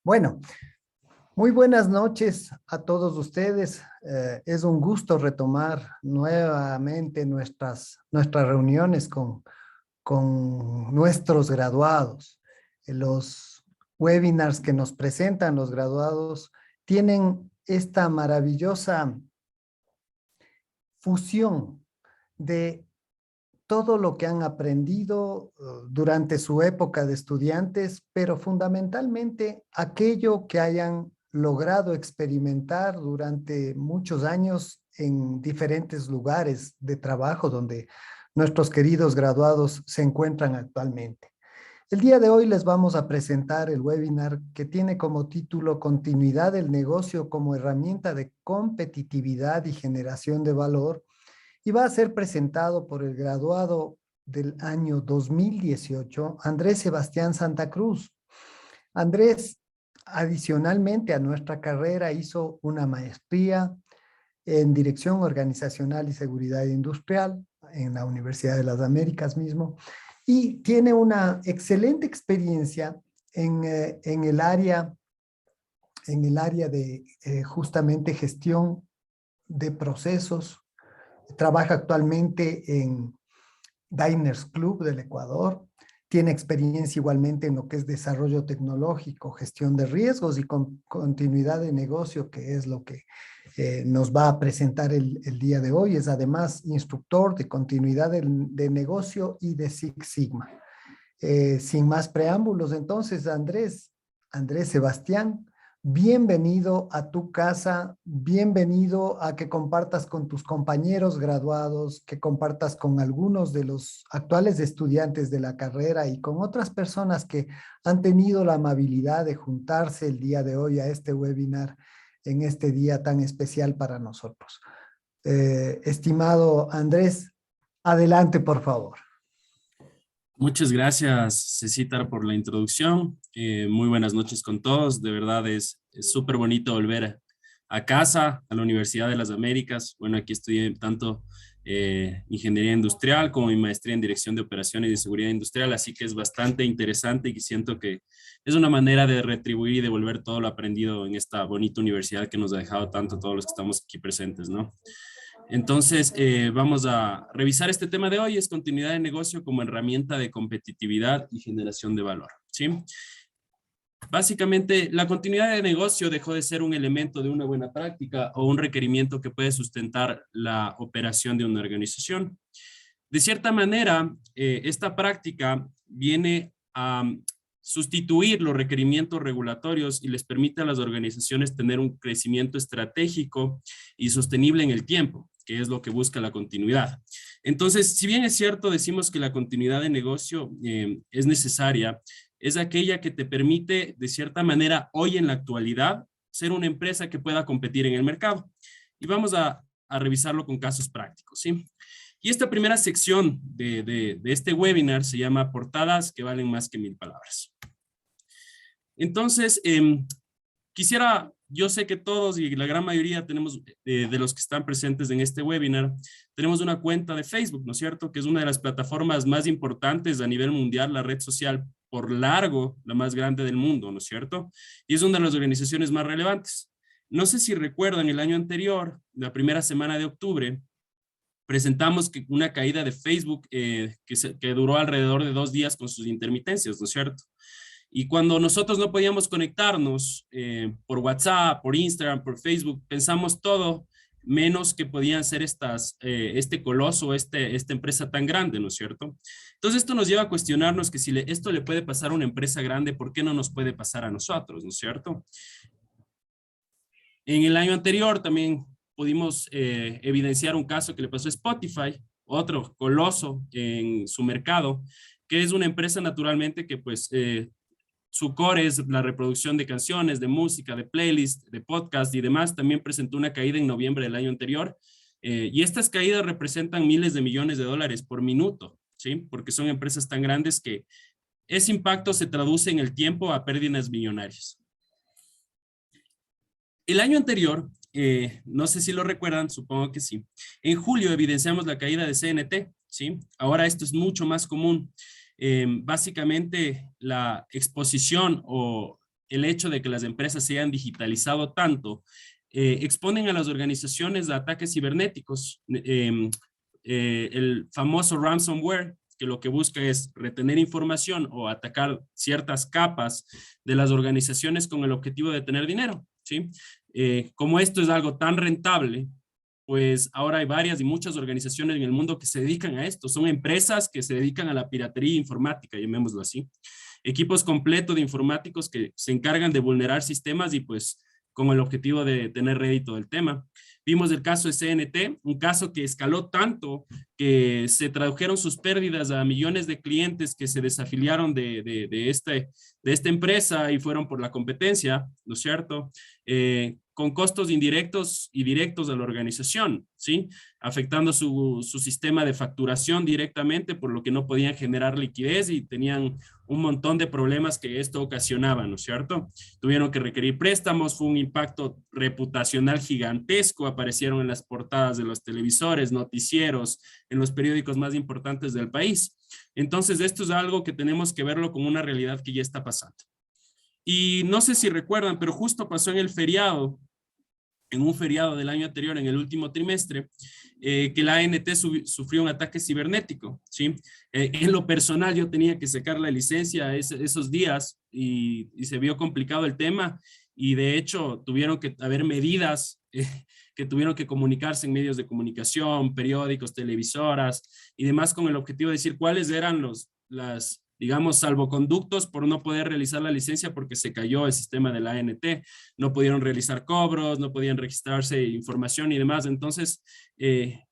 Bueno, muy buenas noches a todos ustedes. Es un gusto retomar nuevamente nuestras reuniones con nuestros graduados. Los webinars que nos presentan los graduados tienen esta maravillosa fusión de todo lo que han aprendido durante su época de estudiantes, pero fundamentalmente aquello que hayan logrado experimentar durante muchos años en diferentes lugares de trabajo donde nuestros queridos graduados se encuentran actualmente. El día de hoy les vamos a presentar el webinar que tiene como título Continuidad del negocio como herramienta de competitividad y generación de valor, y va a ser presentado por el graduado del año 2018, Andrés Sebastián Santa Cruz. Andrés, adicionalmente a nuestra carrera, hizo una maestría en Dirección Organizacional y Seguridad Industrial en la Universidad de las Américas mismo, y tiene una excelente experiencia en el área de justamente gestión de procesos. Trabaja actualmente en Diners Club del Ecuador. Tiene experiencia igualmente en lo que es desarrollo tecnológico, gestión de riesgos y continuidad de negocio, que es lo que nos va a presentar el día de hoy. Es además instructor de continuidad de negocio y de Six Sigma. Sin más preámbulos, entonces, Andrés Sebastián, bienvenido a tu casa, bienvenido a que compartas con tus compañeros graduados, que compartas con algunos de los actuales estudiantes de la carrera y con otras personas que han tenido la amabilidad de juntarse el día de hoy a este webinar en este día tan especial para nosotros. Estimado Andrés, adelante, por favor. Muchas gracias, Cecitar, por la introducción. Muy buenas noches con todos. De verdad es súper bonito volver a casa, a la Universidad de las Américas. Bueno, aquí estudié tanto ingeniería industrial como mi maestría en dirección de operaciones y de seguridad industrial, así que es bastante interesante y siento que es una manera de retribuir y devolver todo lo aprendido en esta bonita universidad que nos ha dejado tanto a todos los que estamos aquí presentes, ¿no? Entonces, vamos a revisar este tema de hoy, es continuidad de negocio como herramienta de competitividad y generación de valor, ¿sí? Básicamente, la continuidad de negocio dejó de ser un elemento de una buena práctica o un requerimiento que puede sustentar la operación de una organización. De cierta manera, esta práctica viene a sustituir los requerimientos regulatorios y les permite a las organizaciones tener un crecimiento estratégico y sostenible en el tiempo, que es lo que busca la continuidad. Entonces, si bien es cierto, decimos que la continuidad de negocio es necesaria, es aquella que te permite, de cierta manera, hoy en la actualidad, ser una empresa que pueda competir en el mercado. Y vamos a revisarlo con casos prácticos, ¿sí? Y esta primera sección de este webinar se llama Portadas que valen más que 1000 palabras. Entonces, yo sé que todos y la gran mayoría tenemos, de los que están presentes en este webinar, tenemos una cuenta de Facebook, ¿no es cierto? Que es una de las plataformas más importantes a nivel mundial, la red social por largo, la más grande del mundo, ¿no es cierto? Y es una de las organizaciones más relevantes. No sé si recuerdan, el año anterior, la primera semana de octubre, presentamos una caída de Facebook que duró alrededor de 2 días con sus intermitencias, ¿no es cierto? Y cuando nosotros no podíamos conectarnos por WhatsApp, por Instagram, por Facebook, pensamos todo menos que podían ser este coloso, esta empresa tan grande, ¿no es cierto? Entonces esto nos lleva a cuestionarnos que si esto le puede pasar a una empresa grande, ¿por qué no nos puede pasar a nosotros, ¿no es cierto? En el año anterior también pudimos evidenciar un caso que le pasó a Spotify, otro coloso en su mercado, que es una empresa naturalmente que pues su core es la reproducción de canciones, de música, de playlist, de podcast y demás. También presentó una caída en noviembre del año anterior. Y estas caídas representan miles de millones de dólares por minuto, ¿sí? Porque son empresas tan grandes que ese impacto se traduce en el tiempo a pérdidas millonarias. El año anterior, no sé si lo recuerdan, supongo que sí. En julio evidenciamos la caída de CNT, ¿sí? Ahora esto es mucho más común. Básicamente la exposición o el hecho de que las empresas se hayan digitalizado tanto, exponen a las organizaciones a ataques cibernéticos. El famoso ransomware, que lo que busca es retener información o atacar ciertas capas de las organizaciones con el objetivo de tener dinero, ¿sí? Como esto es algo tan rentable, pues ahora hay varias y muchas organizaciones en el mundo que se dedican a esto. Son empresas que se dedican a la piratería informática, llamémoslo así. Equipos completos de informáticos que se encargan de vulnerar sistemas y pues con el objetivo de tener rédito del tema. Vimos el caso de CNT, un caso que escaló tanto que se tradujeron sus pérdidas a millones de clientes que se desafiliaron de esta empresa y fueron por la competencia, ¿no es cierto? Con costos indirectos y directos a la organización, ¿sí? Afectando su sistema de facturación directamente, por lo que no podían generar liquidez y tenían un montón de problemas que esto ocasionaba, ¿no es cierto? Tuvieron que requerir préstamos, fue un impacto reputacional gigantesco, aparecieron en las portadas de los televisores, noticieros, en los periódicos más importantes del país. Entonces, esto es algo que tenemos que verlo como una realidad que ya está pasando. Y no sé si recuerdan, pero justo pasó en un feriado del año anterior, en el último trimestre, que la ANT sufrió un ataque cibernético, ¿sí? En lo personal yo tenía que sacar la licencia esos días y se vio complicado el tema y de hecho tuvieron que haber medidas que tuvieron que comunicarse en medios de comunicación, periódicos, televisoras y demás con el objetivo de decir cuáles eran digamos, salvoconductos por no poder realizar la licencia porque se cayó el sistema de la ANT, no pudieron realizar cobros, no podían registrarse información y demás. Entonces,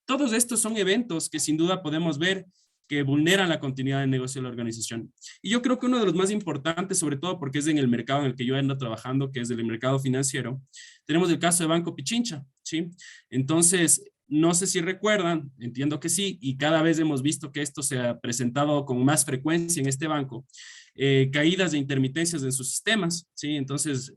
todos estos son eventos que sin duda podemos ver que vulneran la continuidad de negocio de la organización. Y yo creo que uno de los más importantes, sobre todo porque es en el mercado en el que yo ando trabajando, que es el mercado financiero, tenemos el caso de Banco Pichincha, ¿sí? Entonces, no sé si recuerdan, entiendo que sí, y cada vez hemos visto que esto se ha presentado con más frecuencia en este banco, caídas de intermitencias en sus sistemas, ¿sí? Entonces,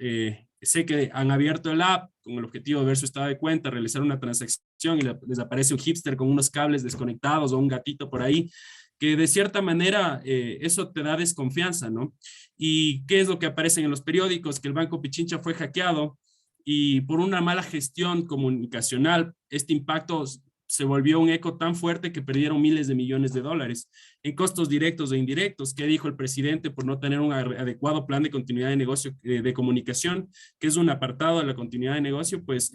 sé que han abierto el app con el objetivo de ver su estado de cuenta, realizar una transacción y les aparece un hipster con unos cables desconectados o un gatito por ahí, que de cierta manera eso te da desconfianza, ¿no? ¿Y qué es lo que aparece en los periódicos? Que el Banco Pichincha fue hackeado y por una mala gestión comunicacional, este impacto se volvió un eco tan fuerte que perdieron miles de millones de dólares en costos directos e indirectos. ¿Qué dijo el presidente por no tener un adecuado plan de continuidad de negocio de comunicación, que es un apartado de la continuidad de negocio? Pues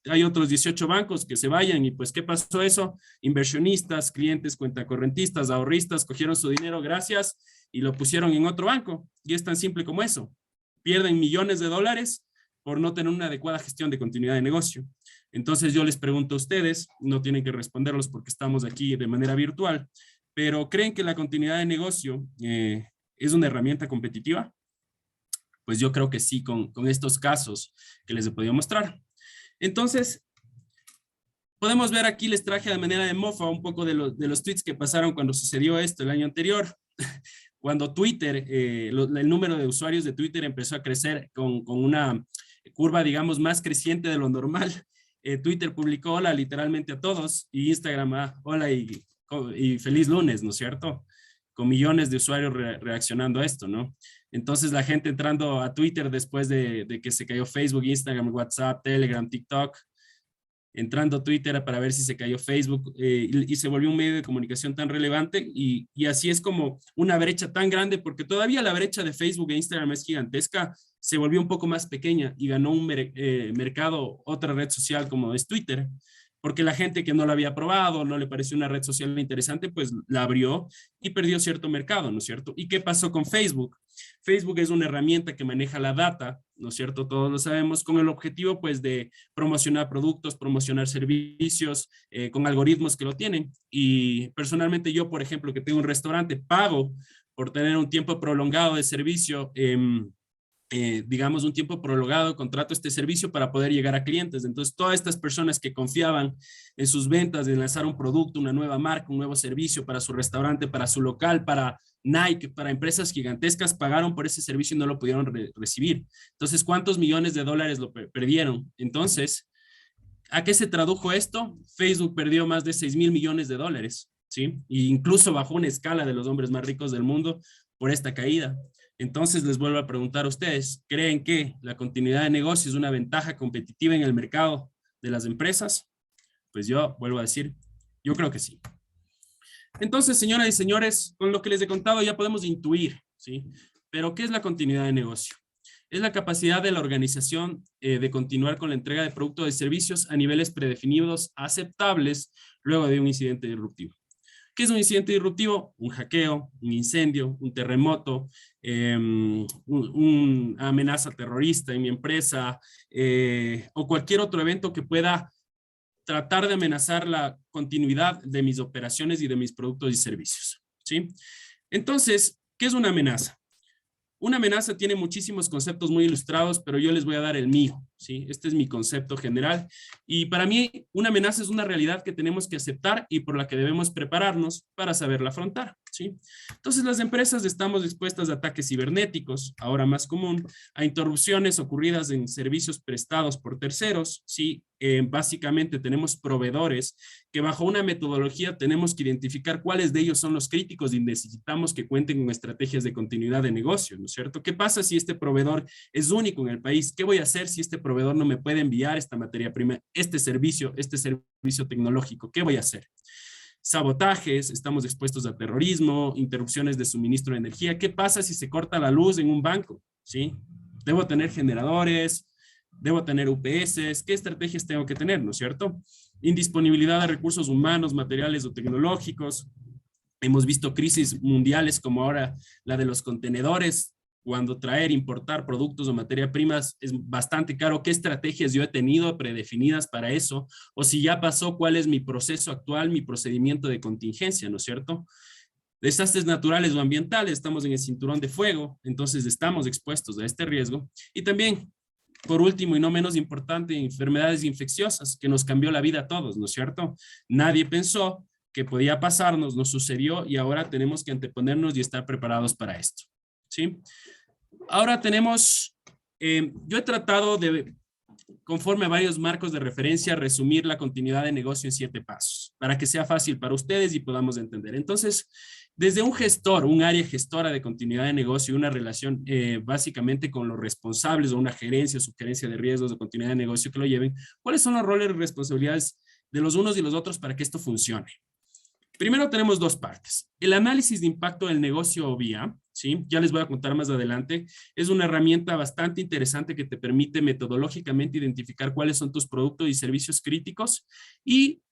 hay otros 18 bancos que se vayan y pues ¿qué pasó eso? Inversionistas, clientes, cuentacorrentistas, ahorristas cogieron su dinero, gracias, y lo pusieron en otro banco. Y es tan simple como eso. Pierden millones de dólares por no tener una adecuada gestión de continuidad de negocio. Entonces yo les pregunto a ustedes, no tienen que responderlos porque estamos aquí de manera virtual, pero ¿creen que la continuidad de negocio es una herramienta competitiva? Pues yo creo que sí, con estos casos que les he podido mostrar. Entonces, podemos ver aquí, les traje de manera de mofa un poco de los tweets que pasaron cuando sucedió esto el año anterior. Cuando Twitter, el número de usuarios de Twitter empezó a crecer con una curva, digamos, más creciente de lo normal. Twitter publicó hola literalmente a todos y Instagram hola y feliz lunes, ¿no es cierto? Con millones de usuarios reaccionando a esto, ¿no? Entonces la gente entrando a Twitter después de que se cayó Facebook, Instagram, WhatsApp, Telegram, TikTok, entrando a Twitter para ver si se cayó Facebook y se volvió un medio de comunicación tan relevante y así es como una brecha tan grande porque todavía la brecha de Facebook e Instagram es gigantesca, se volvió un poco más pequeña y ganó un mercado otra red social como es Twitter, porque la gente que no la había probado, no le pareció una red social interesante, pues la abrió y perdió cierto mercado, ¿no es cierto? ¿Y qué pasó con Facebook? Facebook es una herramienta que maneja la data, ¿no es cierto? Todos lo sabemos, con el objetivo pues de promocionar productos, promocionar servicios, con algoritmos que lo tienen. Y personalmente yo, por ejemplo, que tengo un restaurante, pago por tener un tiempo prolongado de servicio, digamos, un tiempo prolongado, contrato este servicio para poder llegar a clientes. Entonces, todas estas personas que confiaban en sus ventas, de lanzar un producto, una nueva marca, un nuevo servicio para su restaurante, para su local, para Nike, para empresas gigantescas, pagaron por ese servicio y no lo pudieron recibir. Entonces, ¿cuántos millones de dólares lo perdieron? Entonces, ¿a qué se tradujo esto? Facebook perdió más de 6,000 millones de dólares, ¿sí? E incluso bajó una escala de los hombres más ricos del mundo por esta caída. Entonces les vuelvo a preguntar a ustedes, ¿creen que la continuidad de negocio es una ventaja competitiva en el mercado de las empresas? Pues yo vuelvo a decir, yo creo que sí. Entonces, señoras y señores, con lo que les he contado ya podemos intuir, ¿sí? Pero ¿qué es la continuidad de negocio? Es la capacidad de la organización de continuar con la entrega de productos y servicios a niveles predefinidos aceptables luego de un incidente disruptivo. ¿Qué es un incidente disruptivo? Un hackeo, un incendio, un terremoto, una amenaza terrorista en mi empresa o cualquier otro evento que pueda tratar de amenazar la continuidad de mis operaciones y de mis productos y servicios, ¿sí? Entonces, ¿qué es una amenaza? Una amenaza tiene muchísimos conceptos muy ilustrados, pero yo les voy a dar el mío, ¿sí? Este es mi concepto general. Y para mí, una amenaza es una realidad que tenemos que aceptar y por la que debemos prepararnos para saberla afrontar, ¿sí? Entonces, las empresas estamos expuestas a ataques cibernéticos, ahora más común, a interrupciones ocurridas en servicios prestados por terceros, ¿sí? Básicamente tenemos proveedores que bajo una metodología tenemos que identificar cuáles de ellos son los críticos y necesitamos que cuenten con estrategias de continuidad de negocio, ¿no es cierto? ¿Qué pasa si este proveedor es único en el país? ¿Qué voy a hacer si este proveedor no me puede enviar esta materia prima, este servicio tecnológico? ¿Qué voy a hacer? Sabotajes, estamos expuestos a terrorismo, interrupciones de suministro de energía. ¿Qué pasa si se corta la luz en un banco? ¿Sí? Debo tener generadores, debo tener UPS, ¿qué estrategias tengo que tener, no es cierto? Indisponibilidad de recursos humanos, materiales o tecnológicos. Hemos visto crisis mundiales como ahora la de los contenedores, cuando traer, importar productos o materia primas es bastante caro. ¿Qué estrategias yo he tenido predefinidas para eso? O si ya pasó, ¿cuál es mi proceso actual, mi procedimiento de contingencia, no es cierto? Desastres naturales o ambientales, estamos en el cinturón de fuego, entonces estamos expuestos a este riesgo. Y también, por último y no menos importante, enfermedades infecciosas, que nos cambió la vida a todos, ¿no es cierto? Nadie pensó que podía pasarnos, nos sucedió y ahora tenemos que anteponernos y estar preparados para esto, ¿sí? Ahora tenemos, yo he tratado de, conforme a varios marcos de referencia, resumir la continuidad de negocio en 7 pasos, para que sea fácil para ustedes y podamos entender. Entonces, desde un gestor, un área gestora de continuidad de negocio, una relación básicamente con los responsables o una gerencia o subgerencia de riesgos de continuidad de negocio que lo lleven, ¿cuáles son los roles y responsabilidades de los unos y los otros para que esto funcione? Primero tenemos 2 partes. El análisis de impacto del negocio o vía, ¿sí? Ya les voy a contar más adelante. Es una herramienta bastante interesante que te permite metodológicamente identificar cuáles son tus productos y servicios críticos y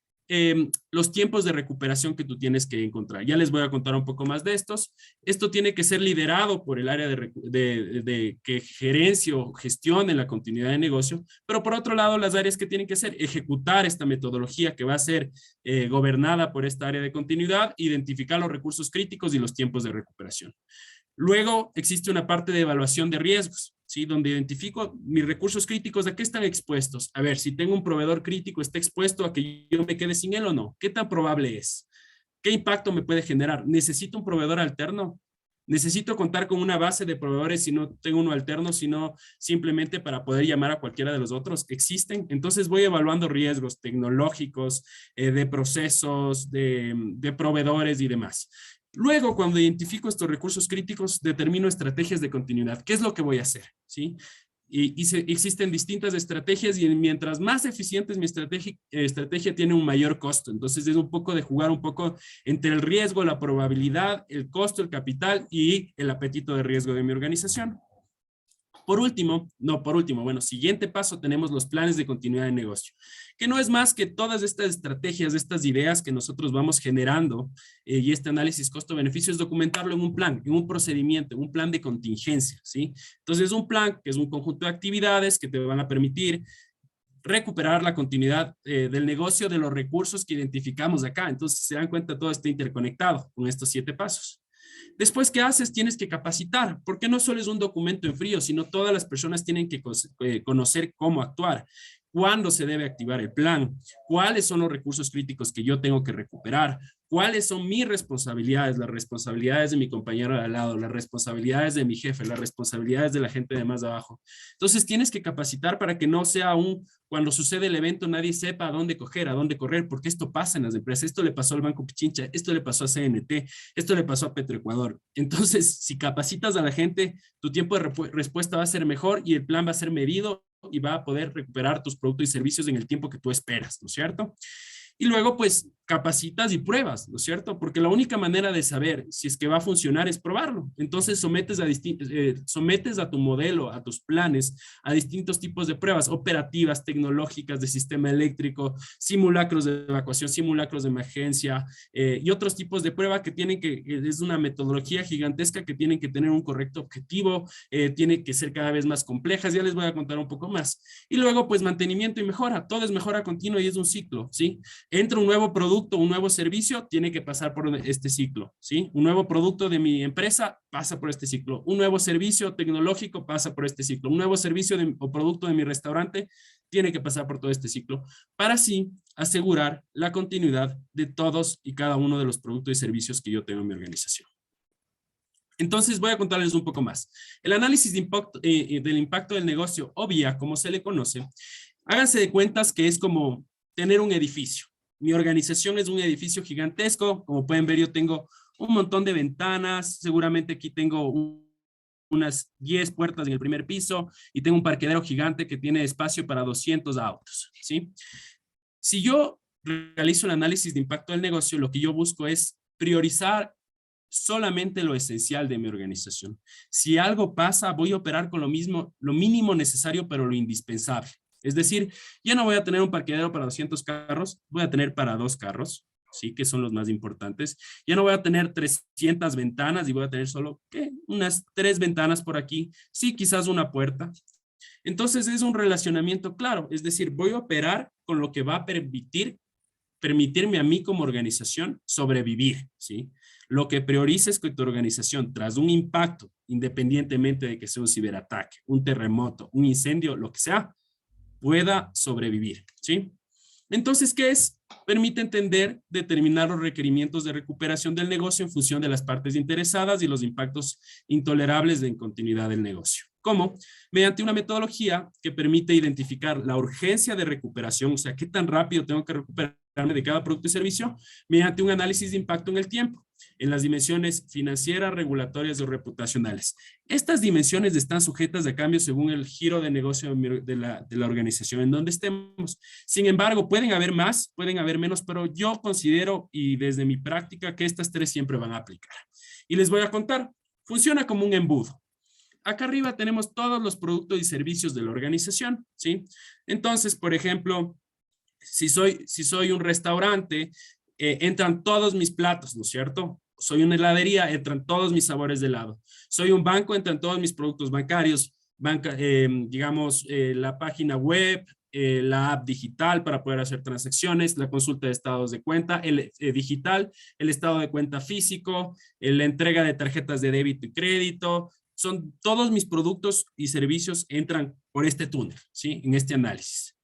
los tiempos de recuperación que tú tienes que encontrar. Ya les voy a contar un poco más de estos. Esto tiene que ser liderado por el área de que gerencia o gestione la continuidad de negocio, pero por otro lado, las áreas que tienen que hacer, ejecutar esta metodología que va a ser gobernada por esta área de continuidad, identificar los recursos críticos y los tiempos de recuperación. Luego existe una parte de evaluación de riesgos, ¿sí? Donde identifico mis recursos críticos, ¿a qué están expuestos? A ver, si tengo un proveedor crítico, ¿está expuesto a que yo me quede sin él o no? ¿Qué tan probable es? ¿Qué impacto me puede generar? ¿Necesito un proveedor alterno? ¿Necesito contar con una base de proveedores si no tengo uno alterno, sino simplemente para poder llamar a cualquiera de los otros? ¿Existen? Entonces voy evaluando riesgos tecnológicos, de procesos, de proveedores y demás. Luego, cuando identifico estos recursos críticos, determino estrategias de continuidad. ¿Qué es lo que voy a hacer? ¿Sí? Existen distintas estrategias y mientras más eficiente es mi estrategia tiene un mayor costo. Entonces es un poco de jugar un poco entre el riesgo, la probabilidad, el costo, el capital y el apetito de riesgo de mi organización. Bueno, siguiente paso tenemos los planes de continuidad de negocio, que no es más que todas estas estrategias, estas ideas que nosotros vamos generando y este análisis costo-beneficio es documentarlo en un plan, en un procedimiento, en un plan de contingencia, ¿sí? Entonces es un plan que es un conjunto de actividades que te van a permitir recuperar la continuidad del negocio de los recursos que identificamos acá. Entonces se dan cuenta, todo está interconectado con estos 7 pasos. Después, ¿qué haces? Tienes que capacitar, porque no solo es un documento en frío, sino todas las personas tienen que conocer cómo actuar. cuándo se debe activar el plan, cuáles son los recursos críticos que yo tengo que recuperar, cuáles son mis responsabilidades, las responsabilidades de mi compañero de al lado, las responsabilidades de mi jefe, las responsabilidades de la gente de más abajo. Entonces tienes que capacitar para que no sea cuando sucede el evento nadie sepa a dónde coger, a dónde correr, porque esto pasa en las empresas. Esto le pasó al Banco Pichincha, esto le pasó a CNT, esto le pasó a Petroecuador. Entonces, si capacitas a la gente, tu tiempo de respuesta va a ser mejor y el plan va a ser medido y va a poder recuperar tus productos y servicios en el tiempo que tú esperas, ¿no es cierto? Y luego, pues, capacitas y pruebas, ¿no es cierto? Porque la única manera de saber si es que va a funcionar es probarlo. Entonces, sometes a tu modelo, a tus planes, a distintos tipos de pruebas operativas, tecnológicas, de sistema eléctrico, simulacros de evacuación, simulacros de emergencia y otros tipos de prueba que es una metodología gigantesca que tienen que tener un correcto objetivo, tiene que ser cada vez más complejas. Ya les voy a contar un poco más. Y luego, pues, mantenimiento y mejora. Todo es mejora continua y es un ciclo, ¿sí? Entra un nuevo producto, un nuevo servicio, tiene que pasar por este ciclo, ¿sí? Un nuevo producto de mi empresa pasa por este ciclo. Un nuevo servicio tecnológico pasa por este ciclo. Un nuevo servicio o producto de mi restaurante tiene que pasar por todo este ciclo para así asegurar la continuidad de todos y cada uno de los productos y servicios que yo tengo en mi organización. Entonces voy a contarles un poco más. El análisis del impacto del negocio, o VIA, como se le conoce, háganse de cuentas que es como tener un edificio. Mi organización es un edificio gigantesco. Como pueden ver, yo tengo un montón de ventanas. Seguramente aquí tengo unas 10 puertas en el primer piso y tengo un parqueadero gigante que tiene espacio para 200 autos, ¿sí? Si yo realizo el análisis de impacto del negocio, lo que yo busco es priorizar solamente lo esencial de mi organización. Si algo pasa, voy a operar con lo mínimo necesario, pero lo indispensable. Es decir, ya no voy a tener un parqueadero para 200 carros, voy a tener para 2 carros, ¿sí? Que son los más importantes. Ya no voy a tener 300 ventanas y voy a tener solo, ¿qué? Unas 3 ventanas por aquí, sí, quizás una puerta. Entonces es un relacionamiento claro, es decir, voy a operar con lo que va a permitirme a mí como organización sobrevivir, ¿sí? Lo que priorices que tu organización, tras un impacto, independientemente de que sea un ciberataque, un terremoto, un incendio, lo que sea, pueda sobrevivir, ¿sí? Entonces, ¿qué es? Permite determinar los requerimientos de recuperación del negocio en función de las partes interesadas y los impactos intolerables de continuidad del negocio. ¿Cómo? Mediante una metodología que permite identificar la urgencia de recuperación, o sea, qué tan rápido tengo que recuperarme de cada producto y servicio, mediante un análisis de impacto en el tiempo, en las dimensiones financieras, regulatorias o reputacionales. Estas dimensiones están sujetas a cambios según el giro de negocio de la organización en donde estemos. Sin embargo, pueden haber más, pueden haber menos, pero yo considero, y desde mi práctica, que estas 3 siempre van a aplicar. Y les voy a contar, funciona como un embudo. Acá arriba tenemos todos los productos y servicios de la organización, ¿sí? Entonces, por ejemplo, si soy un restaurante, entran todos mis platos, ¿no es cierto? Soy una heladería, entran todos mis sabores de helado. Soy un banco, entran todos mis productos bancarios, la página web, la app digital para poder hacer transacciones, la consulta de estados de cuenta, el digital, el estado de cuenta físico, la entrega de tarjetas de débito y crédito. Son todos mis productos y servicios entran por este túnel, ¿sí? En este análisis.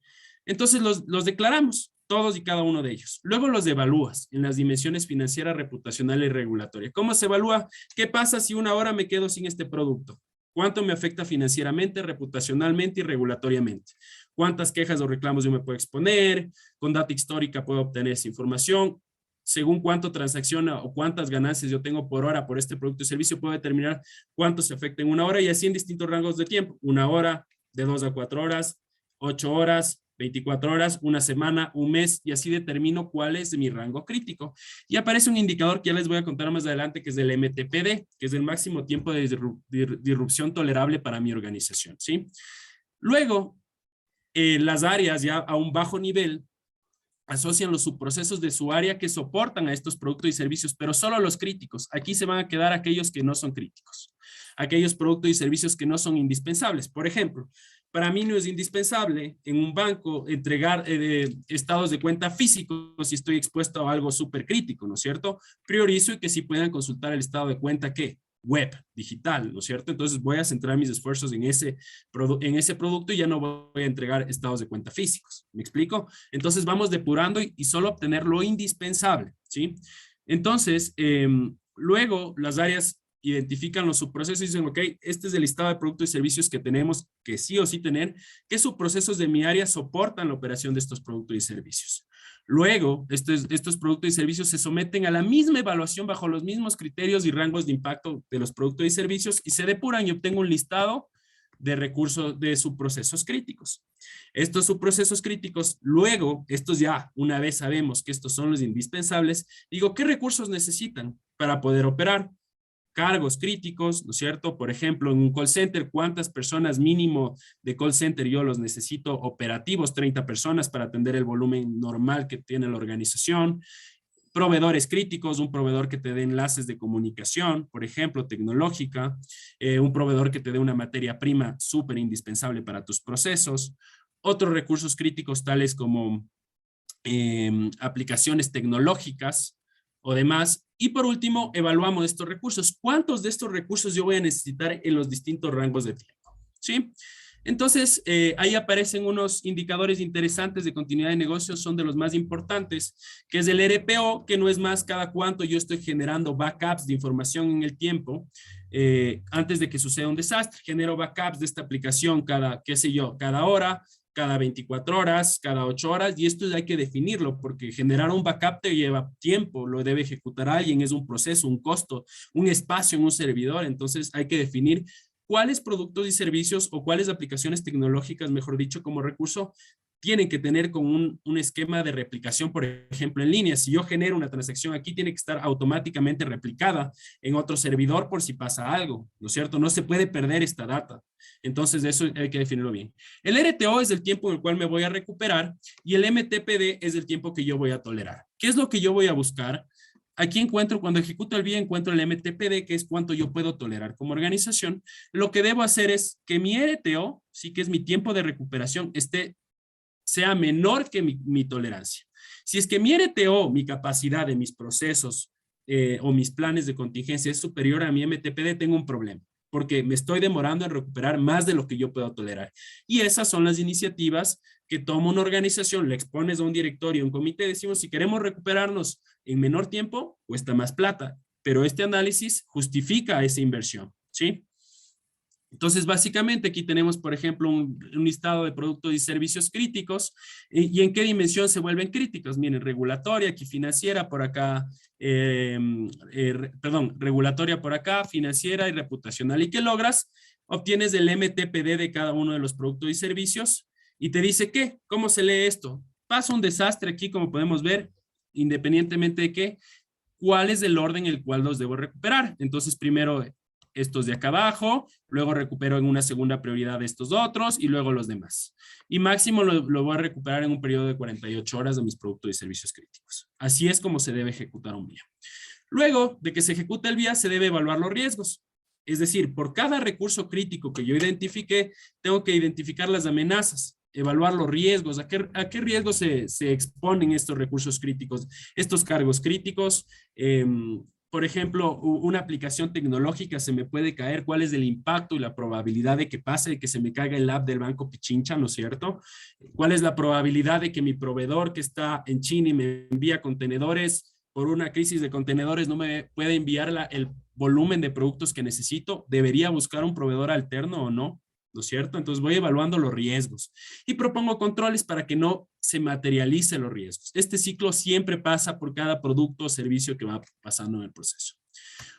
Entonces los declaramos, todos y cada uno de ellos. Luego los evalúas en las dimensiones financiera, reputacional y regulatoria. ¿Cómo se evalúa? ¿Qué pasa si una hora me quedo sin este producto? ¿Cuánto me afecta financieramente, reputacionalmente y regulatoriamente? ¿Cuántas quejas o reclamos yo me puedo exponer? ¿Con data histórica puedo obtener esa información? Según cuánto transacciona o cuántas ganancias yo tengo por hora por este producto y servicio, puedo determinar cuánto se afecta en una hora y así en distintos rangos de tiempo. 1 hora, de 2 a 4 horas, 8 horas, 24 horas, una semana, un mes, y así determino cuál es mi rango crítico. Y aparece un indicador que ya les voy a contar más adelante, que es el MTPD, que es el máximo tiempo de disrupción tolerable para mi organización, ¿sí? Luego, las áreas ya a un bajo nivel asocian los subprocesos de su área que soportan a estos productos y servicios, pero solo los críticos. Aquí se van a quedar aquellos que no son críticos, aquellos productos y servicios que no son indispensables. Por ejemplo, para mí no es indispensable en un banco entregar estados de cuenta físicos si estoy expuesto a algo súper crítico, ¿no es cierto? Priorizo y que sí puedan consultar el estado de cuenta, ¿qué? web, digital, ¿no es cierto? Entonces voy a centrar mis esfuerzos en ese producto y ya no voy a entregar estados de cuenta físicos. ¿Me explico? Entonces vamos depurando y solo obtener lo indispensable, ¿sí? Entonces, luego las áreas identifican los subprocesos y dicen, ok, este es el listado de productos y servicios que tenemos que sí o sí tener, qué subprocesos de mi área soportan la operación de estos productos y servicios. Luego, estos productos y servicios se someten a la misma evaluación bajo los mismos criterios y rangos de impacto de los productos y servicios y se depuran y obtengo un listado de recursos de subprocesos críticos. Estos subprocesos críticos, luego, estos ya, una vez sabemos que estos son los indispensables, digo, ¿qué recursos necesitan para poder operar? Cargos críticos, ¿no es cierto? Por ejemplo, en un call center, ¿cuántas personas mínimo de call center yo los necesito operativos? 30 personas para atender el volumen normal que tiene la organización. Proveedores críticos, un proveedor que te dé enlaces de comunicación, por ejemplo, tecnológica, un proveedor que te dé una materia prima súper indispensable para tus procesos. Otros recursos críticos tales como aplicaciones tecnológicas o demás. Y por último, evaluamos estos recursos. ¿Cuántos de estos recursos yo voy a necesitar en los distintos rangos de tiempo? ¿Sí? Entonces, ahí aparecen unos indicadores interesantes de continuidad de negocios, son de los más importantes, que es el RPO, que no es más cada cuánto yo estoy generando backups de información en el tiempo, antes de que suceda un desastre. Genero backups de esta aplicación cada, qué sé yo, cada hora, cada 24 horas, cada 8 horas, y esto hay que definirlo, porque generar un backup te lleva tiempo, lo debe ejecutar alguien, es un proceso, un costo, un espacio en un servidor, entonces hay que definir cuáles productos y servicios o cuáles aplicaciones tecnológicas, mejor dicho, como recurso, tienen que tener con un esquema de replicación, por ejemplo, en línea. Si yo genero una transacción aquí, tiene que estar automáticamente replicada en otro servidor por si pasa algo, ¿no es cierto? No se puede perder esta data. Entonces, eso hay que definirlo bien. El RTO es el tiempo en el cual me voy a recuperar y el MTPD es el tiempo que yo voy a tolerar. ¿Qué es lo que yo voy a buscar? Aquí encuentro, cuando ejecuto el BIA, encuentro el MTPD, que es cuánto yo puedo tolerar como organización. Lo que debo hacer es que mi RTO, sí que es mi tiempo de recuperación, sea menor que mi tolerancia. Si es que mi RTO, mi capacidad de mis procesos o mis planes de contingencia es superior a mi MTPD, tengo un problema, porque me estoy demorando en recuperar más de lo que yo puedo tolerar. Y esas son las iniciativas que toma una organización, le expones a un directorio, a un comité, decimos, si queremos recuperarnos en menor tiempo, cuesta más plata, pero este análisis justifica esa inversión, ¿sí? Entonces, básicamente aquí tenemos, por ejemplo, un listado de productos y servicios críticos y en qué dimensión se vuelven críticos. Miren, regulatoria, aquí financiera, por acá, regulatoria por acá, financiera y reputacional. ¿Y qué logras? Obtienes el MTPD de cada uno de los productos y servicios y te dice qué, cómo se lee esto. Pasa un desastre aquí, como podemos ver, independientemente de qué, cuál es el orden en el cual los debo recuperar. Entonces, primero estos de acá abajo, luego recupero en una segunda prioridad estos otros y luego los demás. Y máximo lo voy a recuperar en un periodo de 48 horas de mis productos y servicios críticos. Así es como se debe ejecutar un BIA. Luego de que se ejecute el BIA, se debe evaluar los riesgos. Es decir, por cada recurso crítico que yo identifique, tengo que identificar las amenazas, evaluar los riesgos, a qué riesgos se exponen estos recursos críticos, estos cargos críticos. Por ejemplo, una aplicación tecnológica se me puede caer, cuál es el impacto y la probabilidad de que pase, de que se me caiga el app del Banco Pichincha, ¿no es cierto? ¿Cuál es la probabilidad de que mi proveedor que está en China y me envía contenedores, por una crisis de contenedores no me puede enviar el volumen de productos que necesito? ¿Debería buscar un proveedor alterno o no? ¿No es cierto? Entonces voy evaluando los riesgos y propongo controles para que no se materialicen los riesgos. Este ciclo siempre pasa por cada producto o servicio que va pasando en el proceso.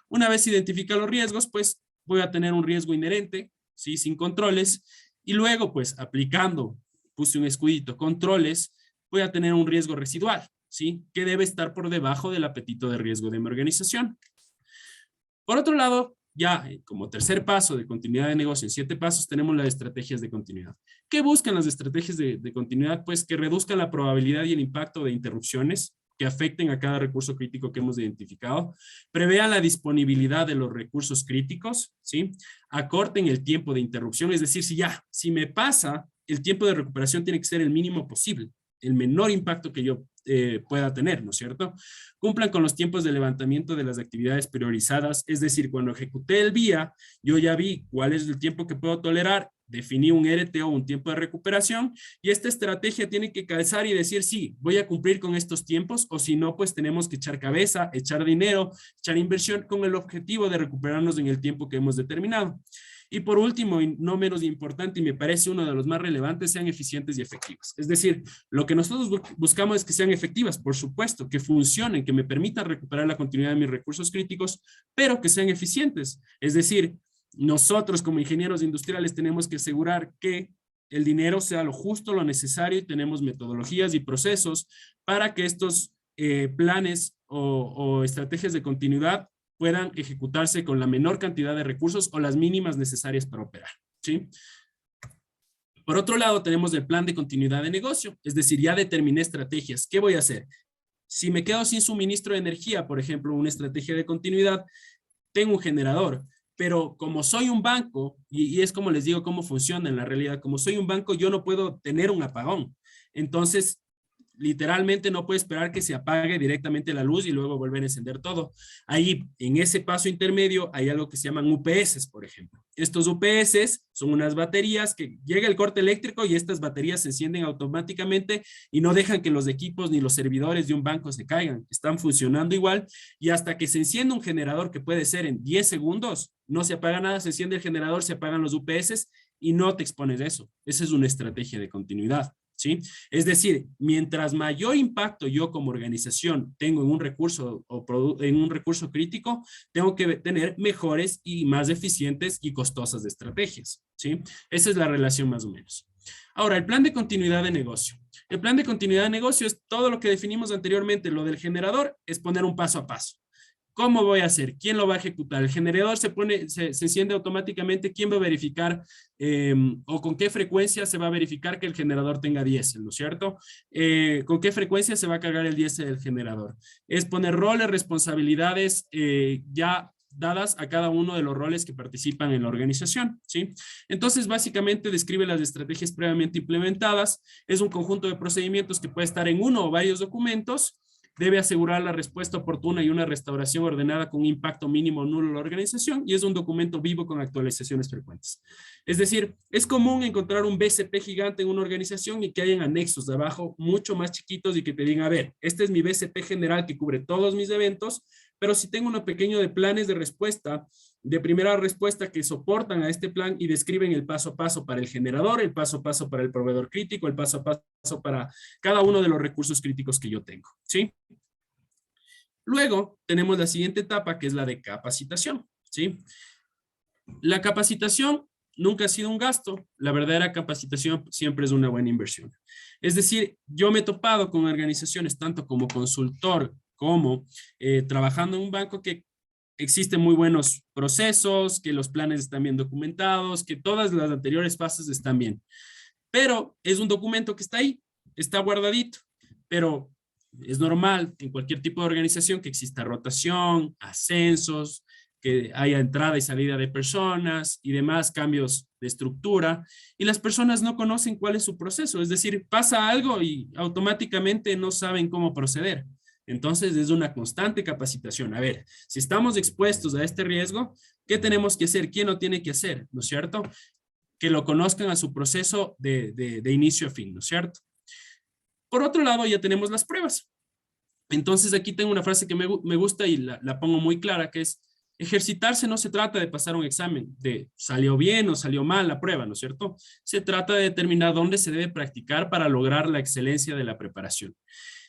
Una vez identifica los riesgos, pues voy a tener un riesgo inherente, ¿sí? Sin controles, y luego pues aplicando, puse un escudito, controles, voy a tener un riesgo residual, ¿sí? Que debe estar por debajo del apetito de riesgo de mi organización. Por otro lado, ya como tercer paso de continuidad de negocio, en 7 pasos tenemos las estrategias de continuidad. ¿Qué buscan las estrategias de continuidad? Pues que reduzcan la probabilidad y el impacto de interrupciones que afecten a cada recurso crítico que hemos identificado, prevean la disponibilidad de los recursos críticos, ¿sí? Acorten el tiempo de interrupción, es decir, si me pasa, el tiempo de recuperación tiene que ser el mínimo posible, el menor impacto que yo pueda tener, ¿no es cierto? Cumplan con los tiempos de levantamiento de las actividades priorizadas, es decir, cuando ejecuté el vía, yo ya vi cuál es el tiempo que puedo tolerar, definí un RTO, un tiempo de recuperación, y esta estrategia tiene que calzar y decir, sí, voy a cumplir con estos tiempos, o si no, pues tenemos que echar cabeza, echar dinero, echar inversión con el objetivo de recuperarnos en el tiempo que hemos determinado. Y por último, y no menos importante, y me parece uno de los más relevantes, sean eficientes y efectivas. Es decir, lo que nosotros buscamos es que sean efectivas, por supuesto, que funcionen, que me permitan recuperar la continuidad de mis recursos críticos, pero que sean eficientes. Es decir, nosotros como ingenieros industriales tenemos que asegurar que el dinero sea lo justo, lo necesario, y tenemos metodologías y procesos para que estos planes o estrategias de continuidad puedan ejecutarse con la menor cantidad de recursos o las mínimas necesarias para operar, ¿sí? Por otro lado, tenemos el plan de continuidad de negocio, es decir, ya determiné estrategias. ¿Qué voy a hacer? Si me quedo sin suministro de energía, por ejemplo, una estrategia de continuidad, tengo un generador, pero como soy un banco, y es como les digo cómo funciona en la realidad, como soy un banco, yo no puedo tener un apagón. Entonces, literalmente no puede esperar que se apague directamente la luz y luego volver a encender todo. Ahí, en ese paso intermedio, hay algo que se llaman UPS, por ejemplo. Estos UPS son unas baterías que llega el corte eléctrico y estas baterías se encienden automáticamente y no dejan que los equipos ni los servidores de un banco se caigan. Están funcionando igual y hasta que se encienda un generador, que puede ser en 10 segundos, no se apaga nada, se enciende el generador, se apagan los UPS y no te expones a eso. Esa es una estrategia de continuidad. ¿Sí? Es decir, mientras mayor impacto yo como organización tengo en un recurso en un recurso crítico, tengo que tener mejores y más eficientes y costosas de estrategias, ¿sí? Esa es la relación más o menos. Ahora, el plan de continuidad de negocio. El plan de continuidad de negocio es todo lo que definimos anteriormente. Lo del generador es poner un paso a paso. ¿Cómo voy a hacer? ¿Quién lo va a ejecutar? El generador se enciende automáticamente. ¿Quién va a verificar o con qué frecuencia se va a verificar que el generador tenga diésel, ¿no es cierto? ¿Con qué frecuencia se va a cargar el diésel del generador? Es poner roles, responsabilidades ya dadas a cada uno de los roles que participan en la organización, ¿sí? Entonces, básicamente describe las estrategias previamente implementadas. Es un conjunto de procedimientos que puede estar en uno o varios documentos. Debe asegurar la respuesta oportuna y una restauración ordenada con un impacto mínimo o nulo a la organización, y es un documento vivo con actualizaciones frecuentes. Es decir, es común encontrar un BCP gigante en una organización y que hayan anexos de abajo mucho más chiquitos y que te digan, a ver, este es mi BCP general que cubre todos mis eventos, pero si tengo uno pequeño de planes de respuesta, de primera respuesta que soportan a este plan y describen el paso a paso para el generador, el paso a paso para el proveedor crítico, el paso a paso para cada uno de los recursos críticos que yo tengo, ¿sí? Luego tenemos la siguiente etapa, que es la de capacitación, ¿sí? La capacitación nunca ha sido un gasto, la verdadera capacitación siempre es una buena inversión. Es decir, yo me he topado con organizaciones, tanto como consultor, como trabajando en un banco, que existen muy buenos procesos, que los planes están bien documentados, que todas las anteriores fases están bien. Pero es un documento que está ahí, está guardadito, pero es normal en cualquier tipo de organización que exista rotación, ascensos, que haya entrada y salida de personas y demás cambios de estructura, y las personas no conocen cuál es su proceso, es decir, pasa algo y automáticamente no saben cómo proceder. Entonces es una constante capacitación. A ver, si estamos expuestos a este riesgo, ¿qué tenemos que hacer? ¿Quién lo tiene que hacer? ¿No es cierto? Que lo conozcan a su proceso de inicio a fin, ¿no es cierto? Por otro lado, ya tenemos las pruebas. Entonces aquí tengo una frase que me gusta y la pongo muy clara, que es: ejercitarse no se trata de pasar un examen, de salió bien o salió mal la prueba, ¿no es cierto? Se trata de determinar dónde se debe practicar para lograr la excelencia de la preparación.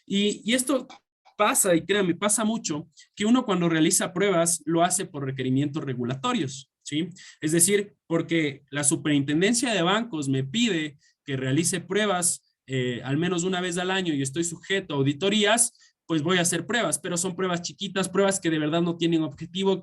Y esto pasa, y créanme, pasa mucho, que uno cuando realiza pruebas lo hace por requerimientos regulatorios, ¿sí? Es decir, porque la superintendencia de bancos me pide que realice pruebas al menos una vez al año y estoy sujeto a auditorías, pues voy a hacer pruebas, pero son pruebas chiquitas, pruebas que de verdad no tienen objetivo,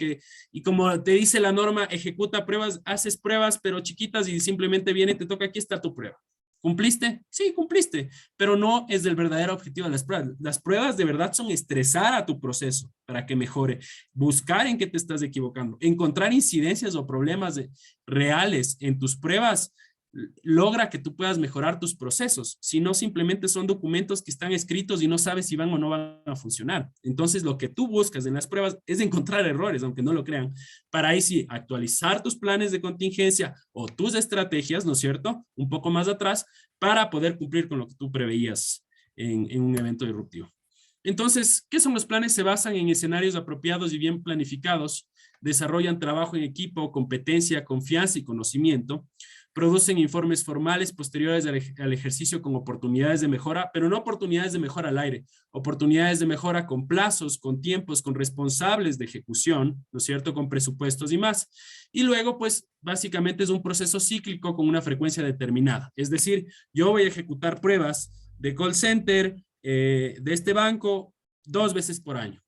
y como te dice la norma, ejecuta pruebas, haces pruebas, pero chiquitas, y simplemente viene, te toca, aquí está tu prueba. ¿Cumpliste? Sí, cumpliste, pero no es el verdadero objetivo de las pruebas. Las pruebas de verdad son estresar a tu proceso para que mejore, buscar en qué te estás equivocando, encontrar incidencias o problemas reales en tus pruebas. logra que tú puedas mejorar tus procesos, si no simplemente son documentos que están escritos y no sabes si van o no van a funcionar. Entonces lo que tú buscas en las pruebas es encontrar errores, aunque no lo crean, para ahí sí actualizar tus planes de contingencia o tus estrategias, ¿no es cierto? Un poco más atrás para poder cumplir con lo que tú preveías en un evento disruptivo. Entonces, ¿qué son los planes? Se basan en escenarios apropiados y bien planificados, desarrollan trabajo en equipo, competencia, confianza y conocimiento, producen informes formales posteriores al ejercicio con oportunidades de mejora, pero no oportunidades de mejora al aire, oportunidades de mejora con plazos, con tiempos, con responsables de ejecución, ¿no es cierto?, con presupuestos y más. Y luego, pues, básicamente es un proceso cíclico con una frecuencia determinada. Es decir, yo voy a ejecutar pruebas de call center, de este banco, 2 veces por año.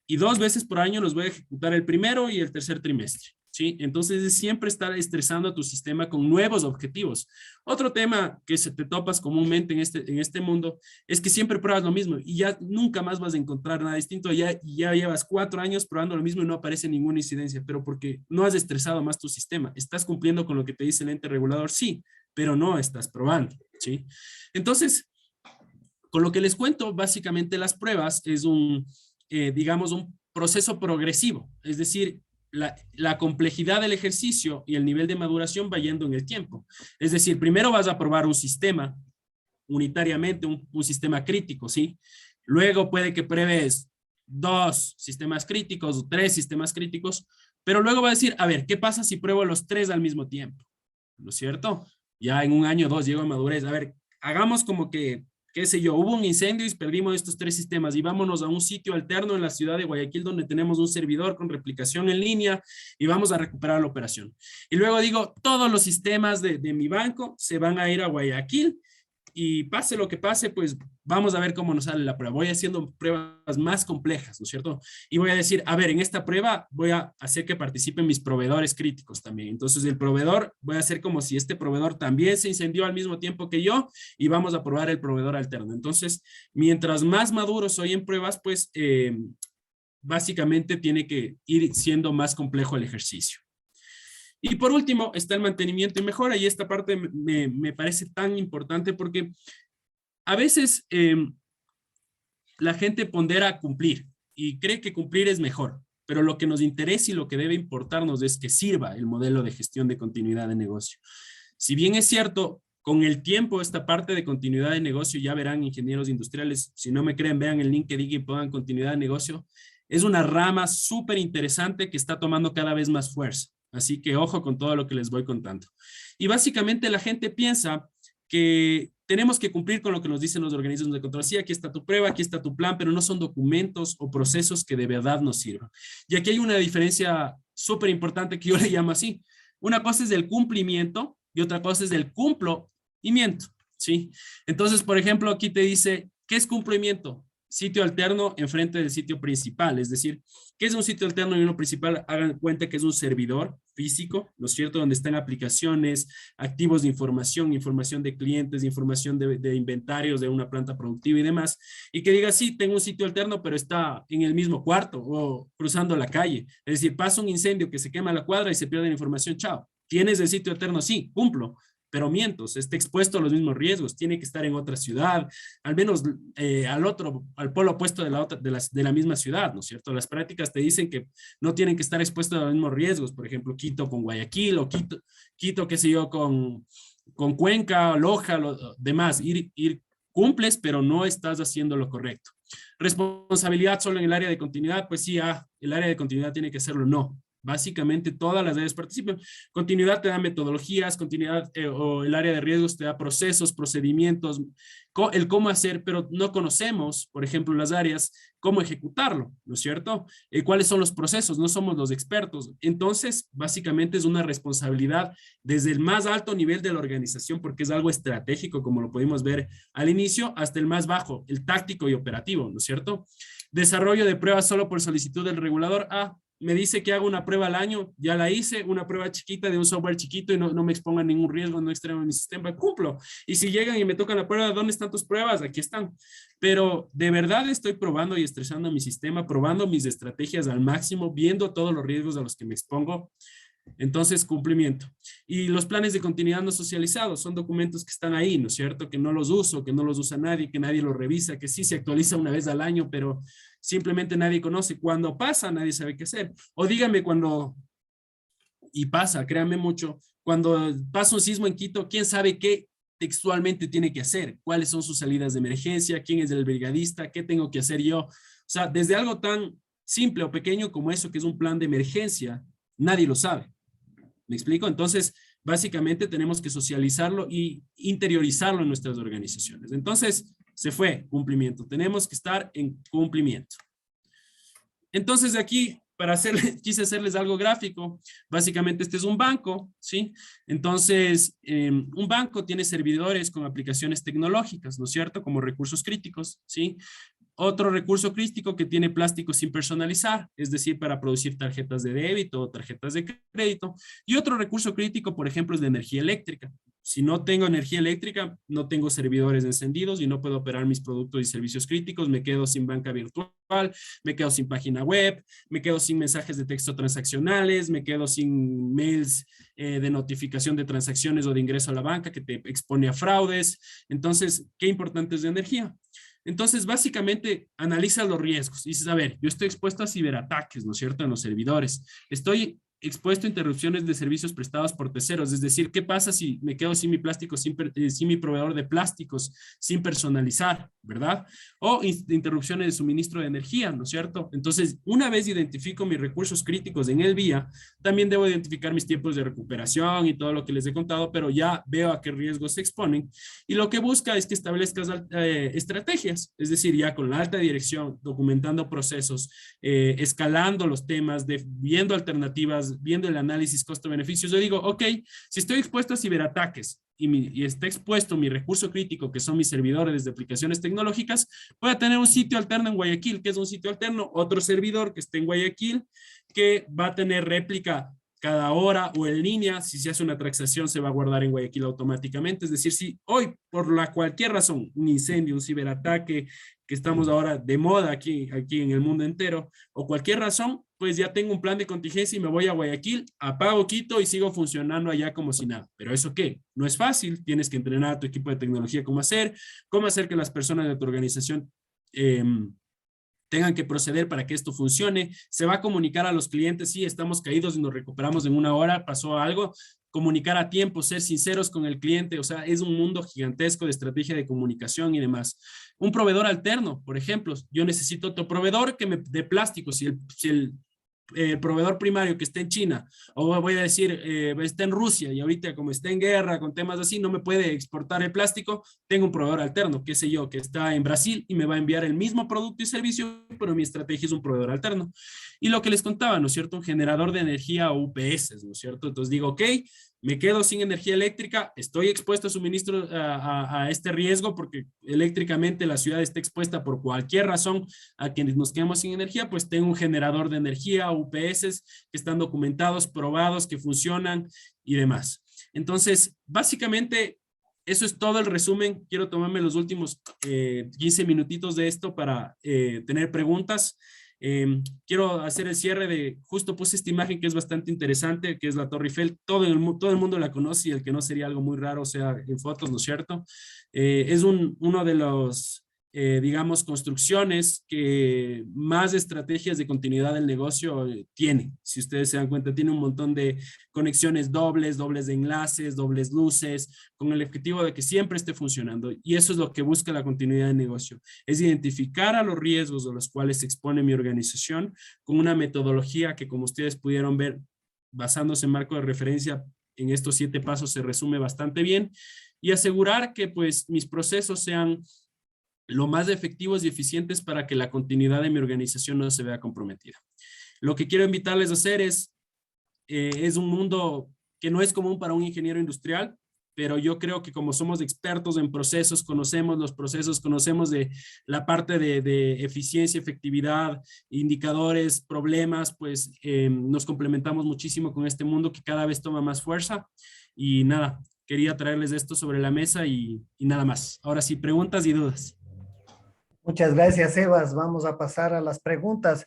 Y 2 veces por año los voy a ejecutar el primero y el tercer trimestre. ¿Sí? Entonces es siempre estar estresando a tu sistema con nuevos objetivos. Otro tema que se te topas comúnmente en este mundo es que siempre pruebas lo mismo y ya nunca más vas a encontrar nada distinto. Ya llevas 4 años probando lo mismo y no aparece ninguna incidencia, pero porque no has estresado más tu sistema. ¿Estás cumpliendo con lo que te dice el ente regulador? Sí, pero no estás probando. ¿Sí? Entonces, con lo que les cuento, básicamente las pruebas es digamos, un proceso progresivo, es decir, la complejidad del ejercicio y el nivel de maduración va yendo en el tiempo. Es decir, primero vas a probar un sistema unitariamente, un sistema crítico, ¿sí? Luego puede que pruebes 2 sistemas críticos o 3 sistemas críticos, pero luego va a decir, a ver, ¿qué pasa si pruebo los 3 al mismo tiempo? ¿No es cierto? Ya en 1 año o 2 llego a madurez. A ver, hagamos como que qué sé yo, hubo un incendio y perdimos estos 3 sistemas y vámonos a un sitio alterno en la ciudad de Guayaquil donde tenemos un servidor con replicación en línea y vamos a recuperar la operación. Y luego digo, todos los sistemas de mi banco se van a ir a Guayaquil y pase lo que pase, pues vamos a ver cómo nos sale la prueba. Voy haciendo pruebas más complejas, ¿no es cierto? Y voy a decir, a ver, en esta prueba voy a hacer que participen mis proveedores críticos también. Entonces, el proveedor, voy a hacer como si este proveedor también se incendió al mismo tiempo que yo y vamos a probar el proveedor alterno. Entonces, mientras más maduro soy en pruebas, pues básicamente tiene que ir siendo más complejo el ejercicio. Y por último está el mantenimiento y mejora, y esta parte me parece tan importante porque a veces la gente pondera cumplir y cree que cumplir es mejor, pero lo que nos interesa y lo que debe importarnos es que sirva el modelo de gestión de continuidad de negocio. Si bien es cierto, con el tiempo esta parte de continuidad de negocio, ya verán ingenieros industriales, si no me creen, vean el link que diga y pongan continuidad de negocio, es una rama súper interesante que está tomando cada vez más fuerza. Así que ojo con todo lo que les voy contando. Y básicamente la gente piensa que tenemos que cumplir con lo que nos dicen los organismos de control. Sí, aquí está tu prueba, aquí está tu plan, pero no son documentos o procesos que de verdad nos sirvan. Y aquí hay una diferencia súper importante que yo le llamo así. Una cosa es el cumplimiento y otra cosa es el cumplimiento, ¿sí? Entonces, por ejemplo, aquí te dice, ¿qué es cumplimiento? Sitio alterno enfrente del sitio principal, es decir, ¿qué es un sitio alterno y uno principal? Hagan cuenta que es un servidor físico, ¿no es cierto?, donde están aplicaciones, activos de información, información de clientes, información de inventarios de una planta productiva y demás, y que diga, sí, tengo un sitio alterno, pero está en el mismo cuarto o cruzando la calle, es decir, pasa un incendio que se quema la cuadra y se pierde la información, chao, ¿tienes el sitio alterno? Sí, cumplo, pero miento, está expuesto a los mismos riesgos, tiene que estar en otra ciudad, al menos al polo opuesto de la misma ciudad, ¿no es cierto? Las prácticas te dicen que no tienen que estar expuestos a los mismos riesgos, por ejemplo, Quito con Guayaquil o Quito qué sé yo, con Cuenca, Loja, demás, cumples, pero no estás haciendo lo correcto. Responsabilidad solo en el área de continuidad, pues sí, el área de continuidad tiene que hacerlo, no. Básicamente todas las áreas participan. Continuidad te da metodologías, continuidad o el área de riesgos te da procesos, procedimientos, el cómo hacer, pero no conocemos, por ejemplo, las áreas, cómo ejecutarlo, ¿no es cierto? ¿Cuáles son los procesos? No somos los expertos. Entonces, básicamente es una responsabilidad desde el más alto nivel de la organización, porque es algo estratégico, como lo pudimos ver al inicio, hasta el más bajo, el táctico y operativo, ¿no es cierto? Desarrollo de pruebas solo por solicitud del regulador. Me dice que hago una prueba al año, ya la hice, una prueba chiquita de un software chiquito y no me exponga ningún riesgo, no extremo mi sistema, cumplo. Y si llegan y me tocan la prueba, ¿dónde están tus pruebas? Aquí están. Pero de verdad estoy probando y estresando mi sistema, probando mis estrategias al máximo, viendo todos los riesgos a los que me expongo. Entonces, cumplimiento. Y los planes de continuidad no socializados son documentos que están ahí, ¿no es cierto? Que no los uso, que no los usa nadie, que nadie los revisa, que sí se actualiza una vez al año, pero simplemente nadie conoce. Cuando pasa, nadie sabe qué hacer. O dígame cuando, y pasa, créanme mucho, cuando pasa un sismo en Quito, ¿quién sabe qué textualmente tiene que hacer? ¿Cuáles son sus salidas de emergencia? ¿Quién es el brigadista? ¿Qué tengo que hacer yo? O sea, desde algo tan simple o pequeño como eso, que es un plan de emergencia, nadie lo sabe. ¿Me explico? Entonces, básicamente tenemos que socializarlo y interiorizarlo en nuestras organizaciones. Entonces, se fue, cumplimiento. Tenemos que estar en cumplimiento. Entonces, de aquí, para hacer, quise hacerles algo gráfico. Básicamente, este es un banco, ¿sí? Entonces, un banco tiene servidores con aplicaciones tecnológicas, ¿no es cierto? Como recursos críticos, ¿sí? Otro recurso crítico que tiene plástico sin personalizar, es decir, para producir tarjetas de débito o tarjetas de crédito. Y otro recurso crítico, por ejemplo, es de energía eléctrica. Si no tengo energía eléctrica, no tengo servidores encendidos y no puedo operar mis productos y servicios críticos, me quedo sin banca virtual, me quedo sin página web, me quedo sin mensajes de texto transaccionales, me quedo sin mails de notificación de transacciones o de ingreso a la banca que te expone a fraudes. Entonces, ¿qué importante es de energía? Entonces, básicamente, analiza los riesgos. Dices, a ver, yo estoy expuesto a ciberataques, ¿no es cierto?, en los servidores. Estoy expuesto a interrupciones de servicios prestados por terceros. Es decir, ¿qué pasa si me quedo sin mi plástico, sin mi proveedor de plásticos, sin personalizar, ¿verdad? O interrupciones de suministro de energía, ¿no es cierto? Entonces, una vez identifico mis recursos críticos en el vía, también debo identificar mis tiempos de recuperación y todo lo que les he contado, pero ya veo a qué riesgos se exponen. Y lo que busca es que establezcas estrategias, es decir, ya con la alta dirección, documentando procesos, escalando los temas, viendo alternativas, viendo el análisis costo-beneficios. Yo digo, ok, si estoy expuesto a ciberataques y está expuesto mi recurso crítico, que son mis servidores de aplicaciones tecnológicas, voy a tener un sitio alterno en Guayaquil, que es un sitio alterno, otro servidor que esté en Guayaquil, que va a tener réplica cada hora o en línea. Si se hace una transacción, se va a guardar en Guayaquil automáticamente. Es decir, si hoy, por cualquier razón, un incendio, un ciberataque, que estamos ahora de moda aquí en el mundo entero, o cualquier razón, pues ya tengo un plan de contingencia y me voy a Guayaquil, apago Quito y sigo funcionando allá como si nada. ¿Pero eso qué? No es fácil. Tienes que entrenar a tu equipo de tecnología cómo hacer que las personas de tu organización tengan que proceder para que esto funcione. Se va a comunicar a los clientes, sí, estamos caídos y nos recuperamos en una hora, pasó algo. Comunicar a tiempo, ser sinceros con el cliente, o sea, es un mundo gigantesco de estrategia de comunicación y demás. Un proveedor alterno, por ejemplo, yo necesito otro proveedor que me dé plástico. Si el proveedor primario que esté en China, o voy a decir, está en Rusia y ahorita como está en guerra con temas así, no me puede exportar el plástico, tengo un proveedor alterno, qué sé yo, que está en Brasil y me va a enviar el mismo producto y servicio, pero mi estrategia es un proveedor alterno. Y lo que les contaba, ¿no es cierto? Un generador de energía o UPS, ¿no es cierto? Entonces digo, ok, me quedo sin energía eléctrica, estoy expuesto a suministro a este riesgo porque eléctricamente la ciudad está expuesta por cualquier razón a quienes nos quedamos sin energía, pues tengo un generador de energía, UPS, que están documentados, probados, que funcionan y demás. Entonces, básicamente, eso es todo el resumen. Quiero tomarme los últimos 15 minutitos de esto para tener preguntas. Quiero hacer el cierre justo puse esta imagen que es bastante interesante, que es la Torre Eiffel. Todo el mundo la conoce y el que no sería algo muy raro, o sea, en fotos, ¿no es cierto? Es uno de los, digamos, construcciones que más estrategias de continuidad del negocio tiene. Si ustedes se dan cuenta, tiene un montón de conexiones dobles de enlaces, dobles luces, con el objetivo de que siempre esté funcionando. Y eso es lo que busca la continuidad del negocio. Es identificar a los riesgos a los cuales se expone mi organización con una metodología que, como ustedes pudieron ver, basándose en marco de referencia, en estos 7 pasos se resume bastante bien, y asegurar que pues mis procesos sean lo más efectivos y eficientes para que la continuidad de mi organización no se vea comprometida. Lo que quiero invitarles a hacer es un mundo que no es común para un ingeniero industrial, pero yo creo que como somos expertos en procesos, conocemos los procesos, conocemos de la parte de eficiencia, efectividad, indicadores, problemas, pues nos complementamos muchísimo con este mundo que cada vez toma más fuerza. Y nada, quería traerles esto sobre la mesa y nada más. Ahora sí, preguntas y dudas. Muchas gracias, Sebas. Vamos a pasar a las preguntas.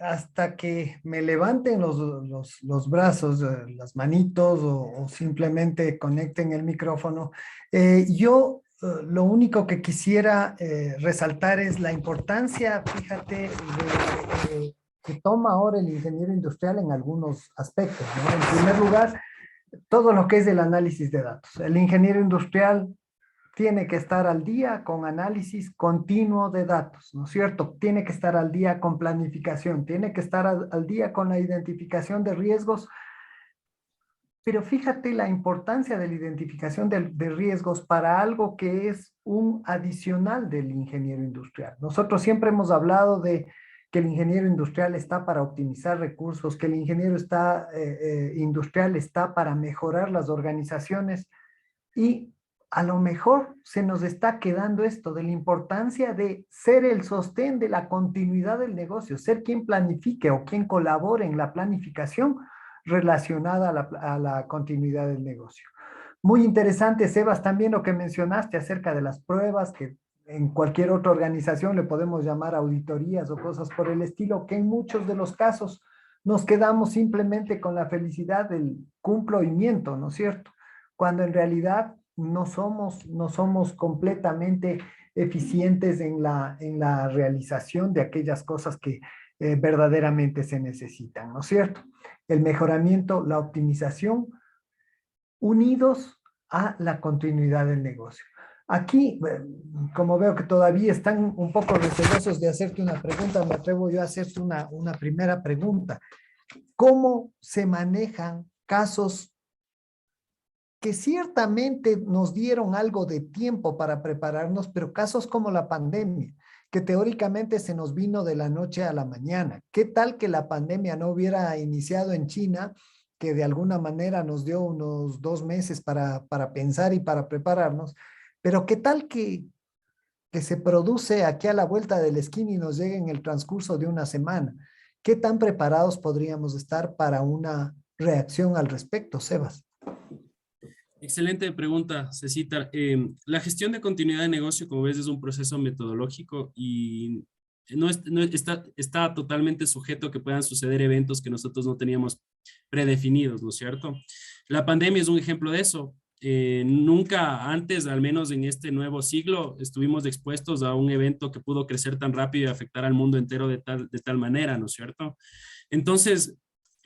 hasta que me levanten los brazos, las manitos o simplemente conecten el micrófono. Lo único que quisiera resaltar es la importancia, fíjate, que toma ahora el ingeniero industrial en algunos aspectos, ¿no? En primer lugar, todo lo que es el análisis de datos. El ingeniero industrial tiene que estar al día con análisis continuo de datos, ¿no es cierto? Tiene que estar al día con planificación, tiene que estar al día con la identificación de riesgos, pero fíjate la importancia de la identificación de riesgos para algo que es un adicional del ingeniero industrial. Nosotros siempre hemos hablado de que el ingeniero industrial está para optimizar recursos, que el ingeniero industrial está para mejorar las organizaciones, y a lo mejor se nos está quedando esto de la importancia de ser el sostén de la continuidad del negocio, ser quien planifique o quien colabore en la planificación relacionada a la continuidad del negocio. Muy interesante, Sebas, también lo que mencionaste acerca de las pruebas, que en cualquier otra organización le podemos llamar auditorías o cosas por el estilo, que en muchos de los casos nos quedamos simplemente con la felicidad del cumplimiento, ¿no es cierto? Cuando en realidad no somos completamente eficientes en la realización de aquellas cosas que verdaderamente se necesitan, ¿no es cierto? El mejoramiento, la optimización, unidos a la continuidad del negocio. Aquí, como veo que todavía están un poco recelosos de hacerte una pregunta, me atrevo yo a hacerte una primera pregunta. ¿Cómo se manejan casos que ciertamente nos dieron algo de tiempo para prepararnos, pero casos como la pandemia, que teóricamente se nos vino de la noche a la mañana? ¿Qué tal que la pandemia no hubiera iniciado en China, que de alguna manera nos dio unos 2 meses para pensar y para prepararnos? Pero ¿qué tal que se produce aquí a la vuelta de la esquina y nos llegue en el transcurso de una semana? ¿Qué tan preparados podríamos estar para una reacción al respecto, Sebas? Excelente pregunta, Cecita. La gestión de continuidad de negocio, como ves, es un proceso metodológico y está totalmente sujeto a que puedan suceder eventos que nosotros no teníamos predefinidos, ¿no es cierto? La pandemia es un ejemplo de eso. Nunca antes, al menos en este nuevo siglo, estuvimos expuestos a un evento que pudo crecer tan rápido y afectar al mundo entero de tal manera, ¿no es cierto? Entonces,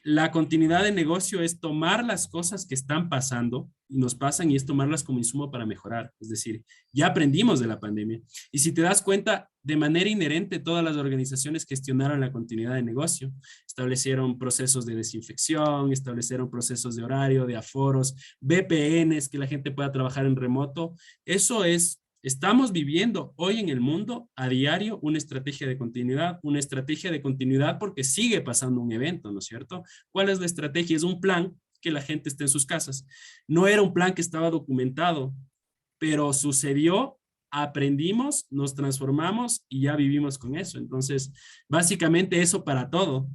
la continuidad de negocio es tomar las cosas que están pasando y nos pasan y es tomarlas como insumo para mejorar. Es decir, ya aprendimos de la pandemia. Y si te das cuenta, de manera inherente, todas las organizaciones gestionaron la continuidad de negocio. Establecieron procesos de desinfección, establecieron procesos de horario, de aforos, VPNs, que la gente pueda trabajar en remoto. Eso es. Estamos viviendo hoy en el mundo a diario una estrategia de continuidad porque sigue pasando un evento, ¿no es cierto? ¿Cuál es la estrategia? Es un plan que la gente esté en sus casas. No era un plan que estaba documentado, pero sucedió, aprendimos, nos transformamos y ya vivimos con eso. Entonces, básicamente eso para todo.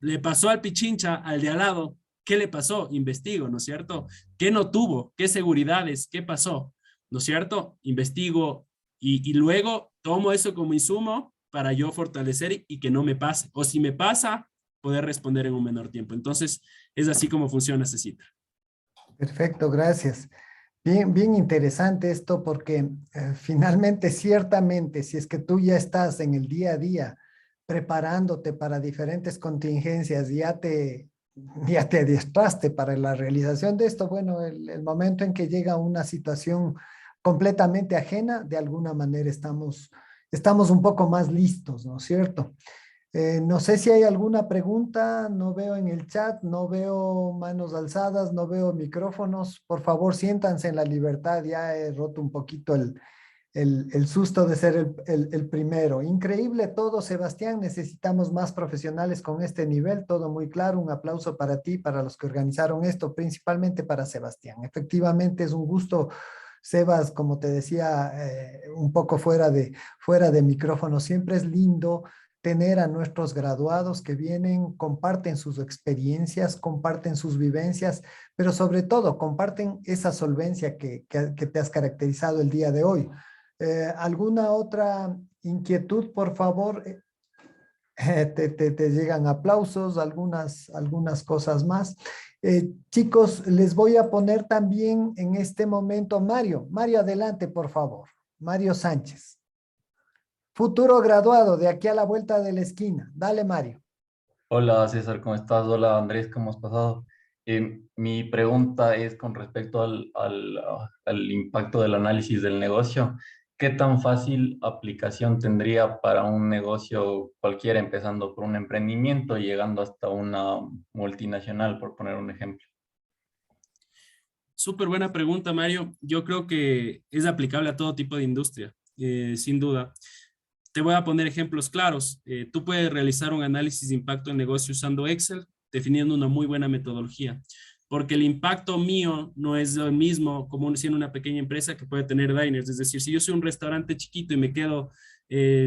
Le pasó al Pichincha, al de al lado. ¿Qué le pasó? Investigo, ¿no es cierto? ¿Qué no tuvo? ¿Qué seguridades? ¿Qué pasó? ¿No es cierto? Investigo y luego tomo eso como insumo para yo fortalecer y que no me pase. O si me pasa, poder responder en un menor tiempo. Entonces, es así como funciona, Cecita. Perfecto, gracias. Bien, bien interesante esto porque finalmente, ciertamente, si es que tú ya estás en el día a día preparándote para diferentes contingencias, ya te adiestraste para la realización de esto, bueno, el momento en que llega una situación completamente ajena, de alguna manera estamos un poco más listos, ¿no es cierto? No sé si hay alguna pregunta, no veo en el chat, no veo manos alzadas, no veo micrófonos. Por favor, siéntanse en la libertad, ya he roto un poquito el susto de ser el primero. Increíble todo, Sebastián, necesitamos más profesionales con este nivel, todo muy claro. Un aplauso para ti, para los que organizaron esto, principalmente para Sebastián. Efectivamente, es un gusto. Sebas, como te decía, un poco fuera de micrófono, siempre es lindo tener a nuestros graduados que vienen, comparten sus experiencias, comparten sus vivencias, pero sobre todo comparten esa solvencia que te has caracterizado el día de hoy. ¿Alguna otra inquietud, por favor? Te llegan aplausos, algunas cosas más. Chicos, les voy a poner también en este momento Mario. Mario, adelante, por favor. Mario Sánchez. Futuro graduado de aquí a la vuelta de la esquina. Dale, Mario. Hola César, ¿cómo estás? Hola Andrés, ¿cómo has pasado? Mi pregunta es con respecto al impacto del análisis del negocio. ¿Qué tan fácil aplicación tendría para un negocio cualquiera, empezando por un emprendimiento y llegando hasta una multinacional, por poner un ejemplo? Súper buena pregunta, Mario. Yo creo que es aplicable a todo tipo de industria, sin duda. Te voy a poner ejemplos claros. Tú puedes realizar un análisis de impacto en negocio usando Excel, definiendo una muy buena metodología, porque el impacto mío no es lo mismo como siendo una pequeña empresa que puede tener diners. Es decir, si yo soy un restaurante chiquito y me quedo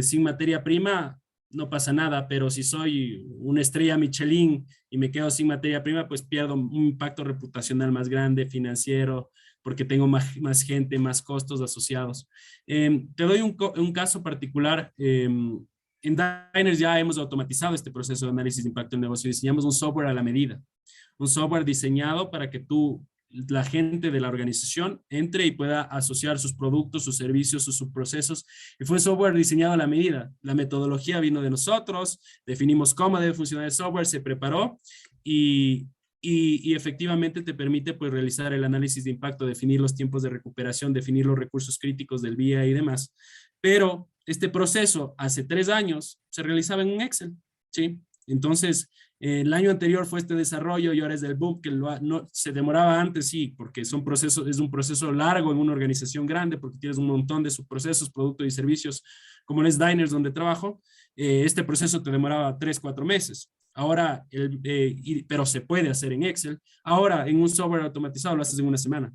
sin materia prima, no pasa nada, pero si soy una estrella Michelin y me quedo sin materia prima, pues pierdo un impacto reputacional más grande, financiero, porque tengo más gente, más costos asociados. Te doy un caso particular. En Diners ya hemos automatizado este proceso de análisis de impacto en negocio. Diseñamos un software a la medida, un software diseñado para que la gente de la organización entre y pueda asociar sus productos, sus servicios, sus subprocesos. Y fue un software diseñado a la medida. La metodología vino de nosotros, definimos cómo debe funcionar el software, se preparó y, y efectivamente te permite pues realizar el análisis de impacto, definir los tiempos de recuperación, definir los recursos críticos del día y demás. Pero este proceso hace 3 años se realizaba en un Excel, ¿sí? Entonces, el año anterior fue este desarrollo y ahora es del boom, que no, se demoraba antes, sí, porque es un proceso largo en una organización grande, porque tienes un montón de subprocesos, productos y servicios, como es Diners donde trabajo. Este proceso te demoraba 3, 4 meses. Ahora, pero se puede hacer en Excel. Ahora, en un software automatizado lo haces en una semana.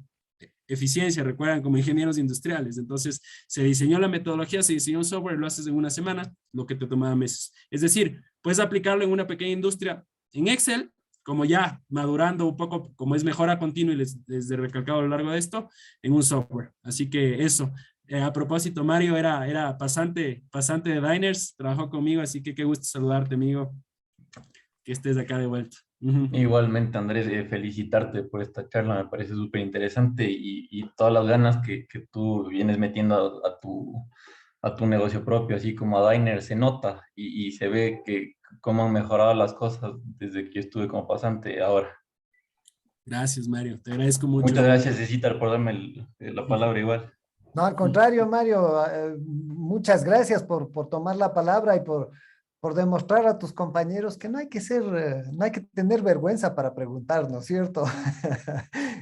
Eficiencia, recuerdan, como ingenieros industriales. Entonces, se diseñó la metodología, se diseñó un software, lo haces en una semana, lo que te tomaba meses. Es decir, puedes aplicarlo en una pequeña industria en Excel, como ya madurando un poco, como es mejora continua y les he recalcado a lo largo de esto, en un software. Así que eso. A propósito, Mario era pasante de Diners, trabajó conmigo, así que qué gusto saludarte, amigo, que estés acá de vuelta. Uh -huh. Igualmente, Andrés, felicitarte por esta charla, me parece súper interesante y todas las ganas que tú vienes metiendo a tu negocio propio, así como a Diner, se nota y se ve que cómo han mejorado las cosas desde que yo estuve como pasante ahora. Gracias, Mario. Te agradezco mucho, Muchas amigo. gracias, Cecitar, por darme la palabra igual. No, al contrario, Mario, muchas gracias por tomar la palabra y por demostrar a tus compañeros que no hay que no hay que tener vergüenza para preguntar, ¿no es cierto?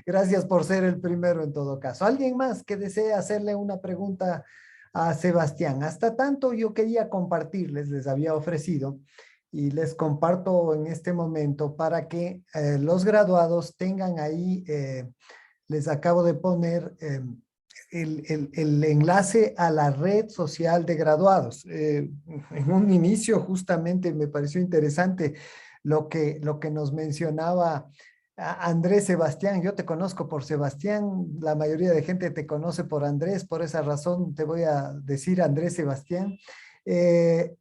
Gracias por ser el primero en todo caso. ¿Alguien más que desee hacerle una pregunta a Sebastián? Hasta tanto yo quería compartirles, les había ofrecido y les comparto en este momento para que los graduados tengan ahí, les acabo de poner el enlace a la red social de graduados. En un inicio justamente me pareció interesante lo que nos mencionaba Andrés Sebastián. Yo te conozco por Sebastián, la mayoría de gente te conoce por Andrés, por esa razón te voy a decir Andrés Sebastián. Eh,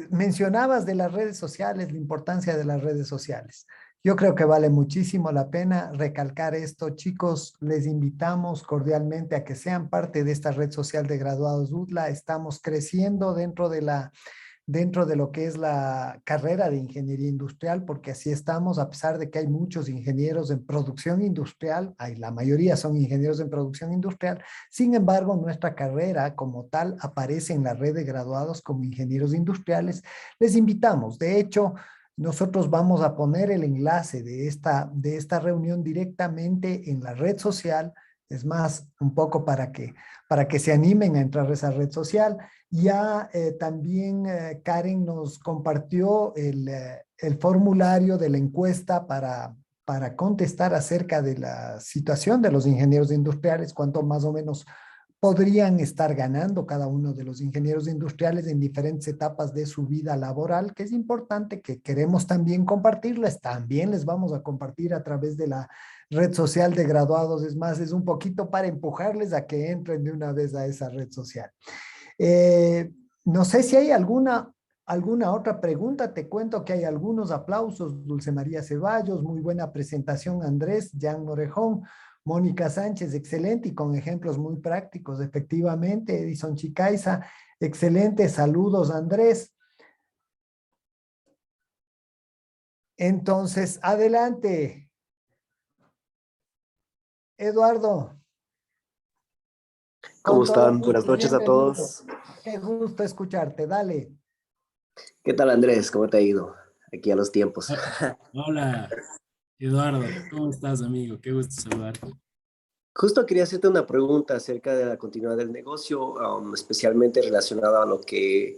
Mencionabas de las redes sociales, la importancia de las redes sociales. Yo creo que vale muchísimo la pena recalcar esto. Chicos, les invitamos cordialmente a que sean parte de esta red social de graduados UTLA. Estamos creciendo dentro de lo que es la carrera de ingeniería industrial, porque así estamos, a pesar de que hay muchos ingenieros en producción industrial, la mayoría son ingenieros en producción industrial, sin embargo, nuestra carrera como tal aparece en la red de graduados como ingenieros industriales. Les invitamos, de hecho, nosotros vamos a poner el enlace de esta reunión directamente en la red social, es más, un poco para que se animen a entrar a esa red social. Ya también Karen nos compartió el formulario de la encuesta para contestar acerca de la situación de los ingenieros industriales, cuánto más o menos podrían estar ganando cada uno de los ingenieros industriales en diferentes etapas de su vida laboral, que es importante, que queremos también compartirles. También les vamos a compartir a través de la red social de graduados. Es más, es un poquito para empujarles a que entren de una vez a esa red social. No sé si hay alguna ¿Alguna otra pregunta? Te cuento que hay algunos aplausos. Dulce María Ceballos, muy buena presentación, Andrés. Jan Orejón, Mónica Sánchez, excelente y con ejemplos muy prácticos, efectivamente. Edison Chicaiza, excelente. Saludos, Andrés. Entonces, adelante. Eduardo, ¿Cómo con todo están? Buenas gusto, noches a bienvenido. todos. Qué gusto escucharte, dale. ¿Qué tal, Andrés? ¿Cómo te ha ido? Aquí a los tiempos. Oh, hola, Eduardo, ¿cómo estás, amigo? Qué gusto saludarte. Justo quería hacerte una pregunta acerca de la continuidad del negocio, especialmente relacionada a lo que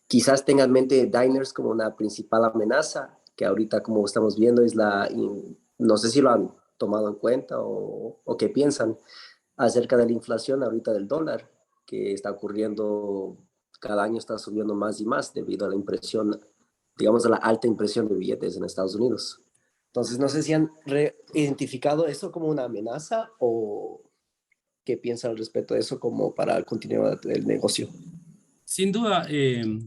quizás tenga en mente Diners como una principal amenaza, que ahorita, como estamos viendo, es no sé si lo han tomado en cuenta o qué piensan acerca de la inflación ahorita del dólar, que está ocurriendo, cada año está subiendo más y más debido a la impresión, digamos, a la alta impresión de billetes en Estados Unidos. Entonces, no sé si han identificado eso como una amenaza o qué piensan al respecto de eso como para continuar el negocio. Sin duda,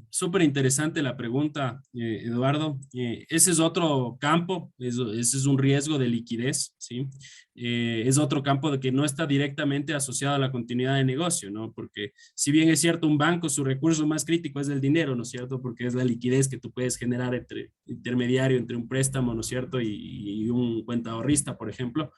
súper interesante la pregunta, Eduardo. Ese es otro campo, ese es un riesgo de liquidez, ¿sí? Es otro campo de que no está directamente asociado a la continuidad de negocio, ¿no? Porque si bien es cierto, un banco, su recurso más crítico es el dinero, ¿no es cierto? Porque es la liquidez que tú puedes generar entre intermediario, entre un préstamo, ¿no es cierto? Y un cuenta ahorrista, por ejemplo.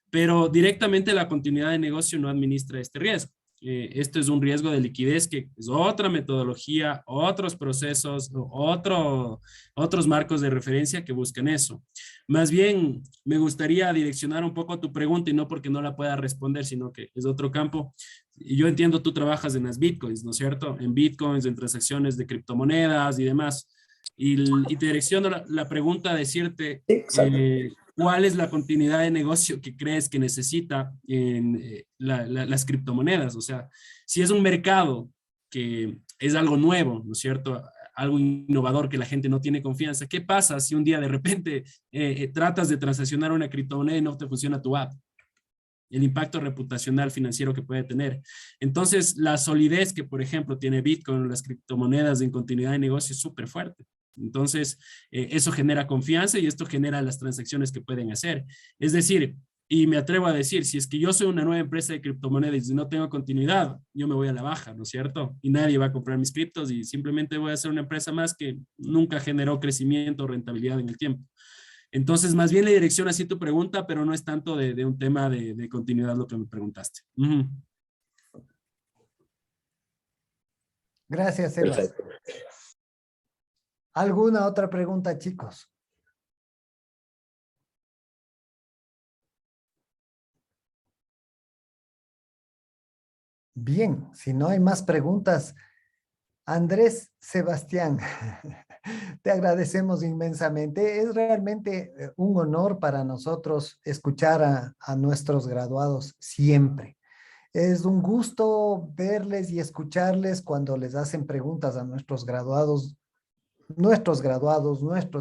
Pero directamente la continuidad de negocio no administra este riesgo. Esto es un riesgo de liquidez que es otra metodología, otros procesos, otros marcos de referencia que buscan eso. Más bien, me gustaría direccionar un poco tu pregunta y no porque no la pueda responder, sino que es otro campo. Y yo entiendo, tú trabajas en las bitcoins, ¿no es cierto? En bitcoins, en transacciones de criptomonedas y demás. Y te direcciono la pregunta a decirte, Exacto. ¿cuál es la continuidad de negocio que crees que necesita en las criptomonedas? O sea, si es un mercado que es algo nuevo, ¿no es cierto? Algo innovador que la gente no tiene confianza. ¿Qué pasa si un día de repente tratas de transaccionar una criptomoneda y no te funciona tu app? El impacto reputacional financiero que puede tener. Entonces, la solidez que, por ejemplo, tiene Bitcoin, las criptomonedas en continuidad de negocio es súper fuerte. Entonces, eso genera confianza y esto genera las transacciones que pueden hacer. Es decir, y me atrevo a decir, si es que yo soy una nueva empresa de criptomonedas y no tengo continuidad, yo me voy a la baja, ¿no es cierto? Y nadie va a comprar mis criptos y simplemente voy a ser una empresa más que nunca generó crecimiento o rentabilidad en el tiempo. Entonces, más bien le direcciona así tu pregunta, pero no es tanto de un tema de continuidad lo que me preguntaste. Gracias, Sebas. Perfecto. ¿Alguna otra pregunta, chicos? Bien, si no hay más preguntas, Andrés Sebastián, te agradecemos inmensamente. Es realmente un honor para nosotros escuchar a nuestros graduados siempre. Es un gusto verles y escucharles cuando les hacen preguntas a nuestros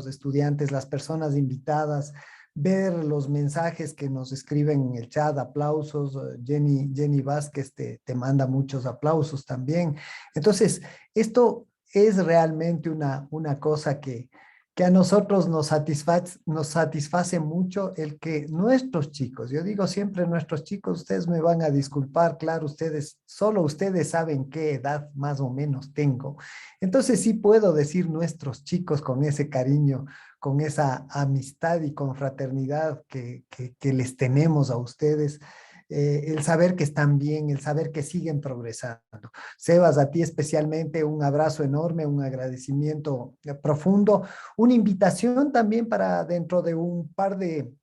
estudiantes, las personas invitadas, ver los mensajes que nos escriben en el chat, aplausos. Jenny Vázquez te manda muchos aplausos también. Entonces, esto es realmente una cosa que a nosotros nos satisface mucho el que nuestros chicos, yo digo siempre nuestros chicos, ustedes me van a disculpar, claro, solo ustedes saben qué edad más o menos tengo. Entonces sí puedo decir nuestros chicos con ese cariño, con esa amistad y confraternidad que les tenemos a ustedes, el saber que están bien, el saber que siguen progresando. Sebas, a ti especialmente un abrazo enorme, un agradecimiento profundo, una invitación también para dentro de un par de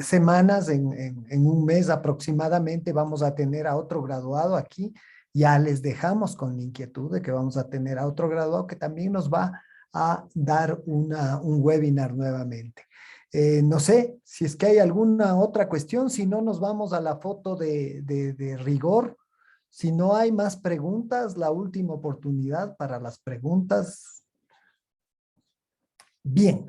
semanas, en un mes aproximadamente, vamos a tener a otro graduado aquí. Ya les dejamos con la inquietud de que vamos a tener a otro graduado que también nos va a dar un webinar nuevamente. No sé si es que hay alguna otra cuestión, si no nos vamos a la foto de rigor. Si no hay más preguntas, la última oportunidad para las preguntas. Bien.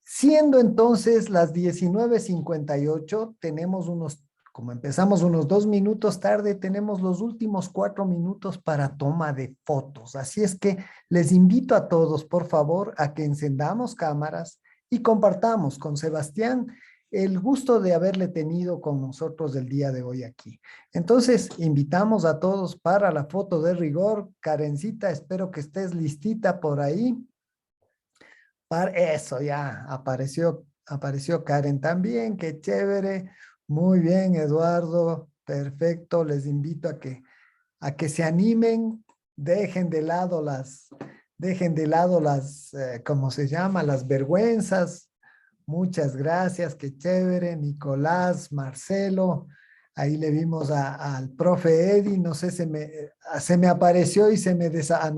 Siendo entonces las 19:58, tenemos unos como empezamos unos 2 minutos tarde, tenemos los últimos 4 minutos para toma de fotos. Así es que les invito a todos, por favor, a que encendamos cámaras y compartamos con Sebastián el gusto de haberle tenido con nosotros el día de hoy aquí. Entonces, invitamos a todos para la foto de rigor. Karencita, espero que estés listita por ahí. Eso, ya apareció Karen también, qué chévere. Muy bien, Eduardo, perfecto. Les invito a que se animen, dejen de lado las, ¿cómo se llama? Las vergüenzas. Muchas gracias, qué chévere. Nicolás, Marcelo, ahí le vimos al profe Eddie, no sé, se me apareció y se me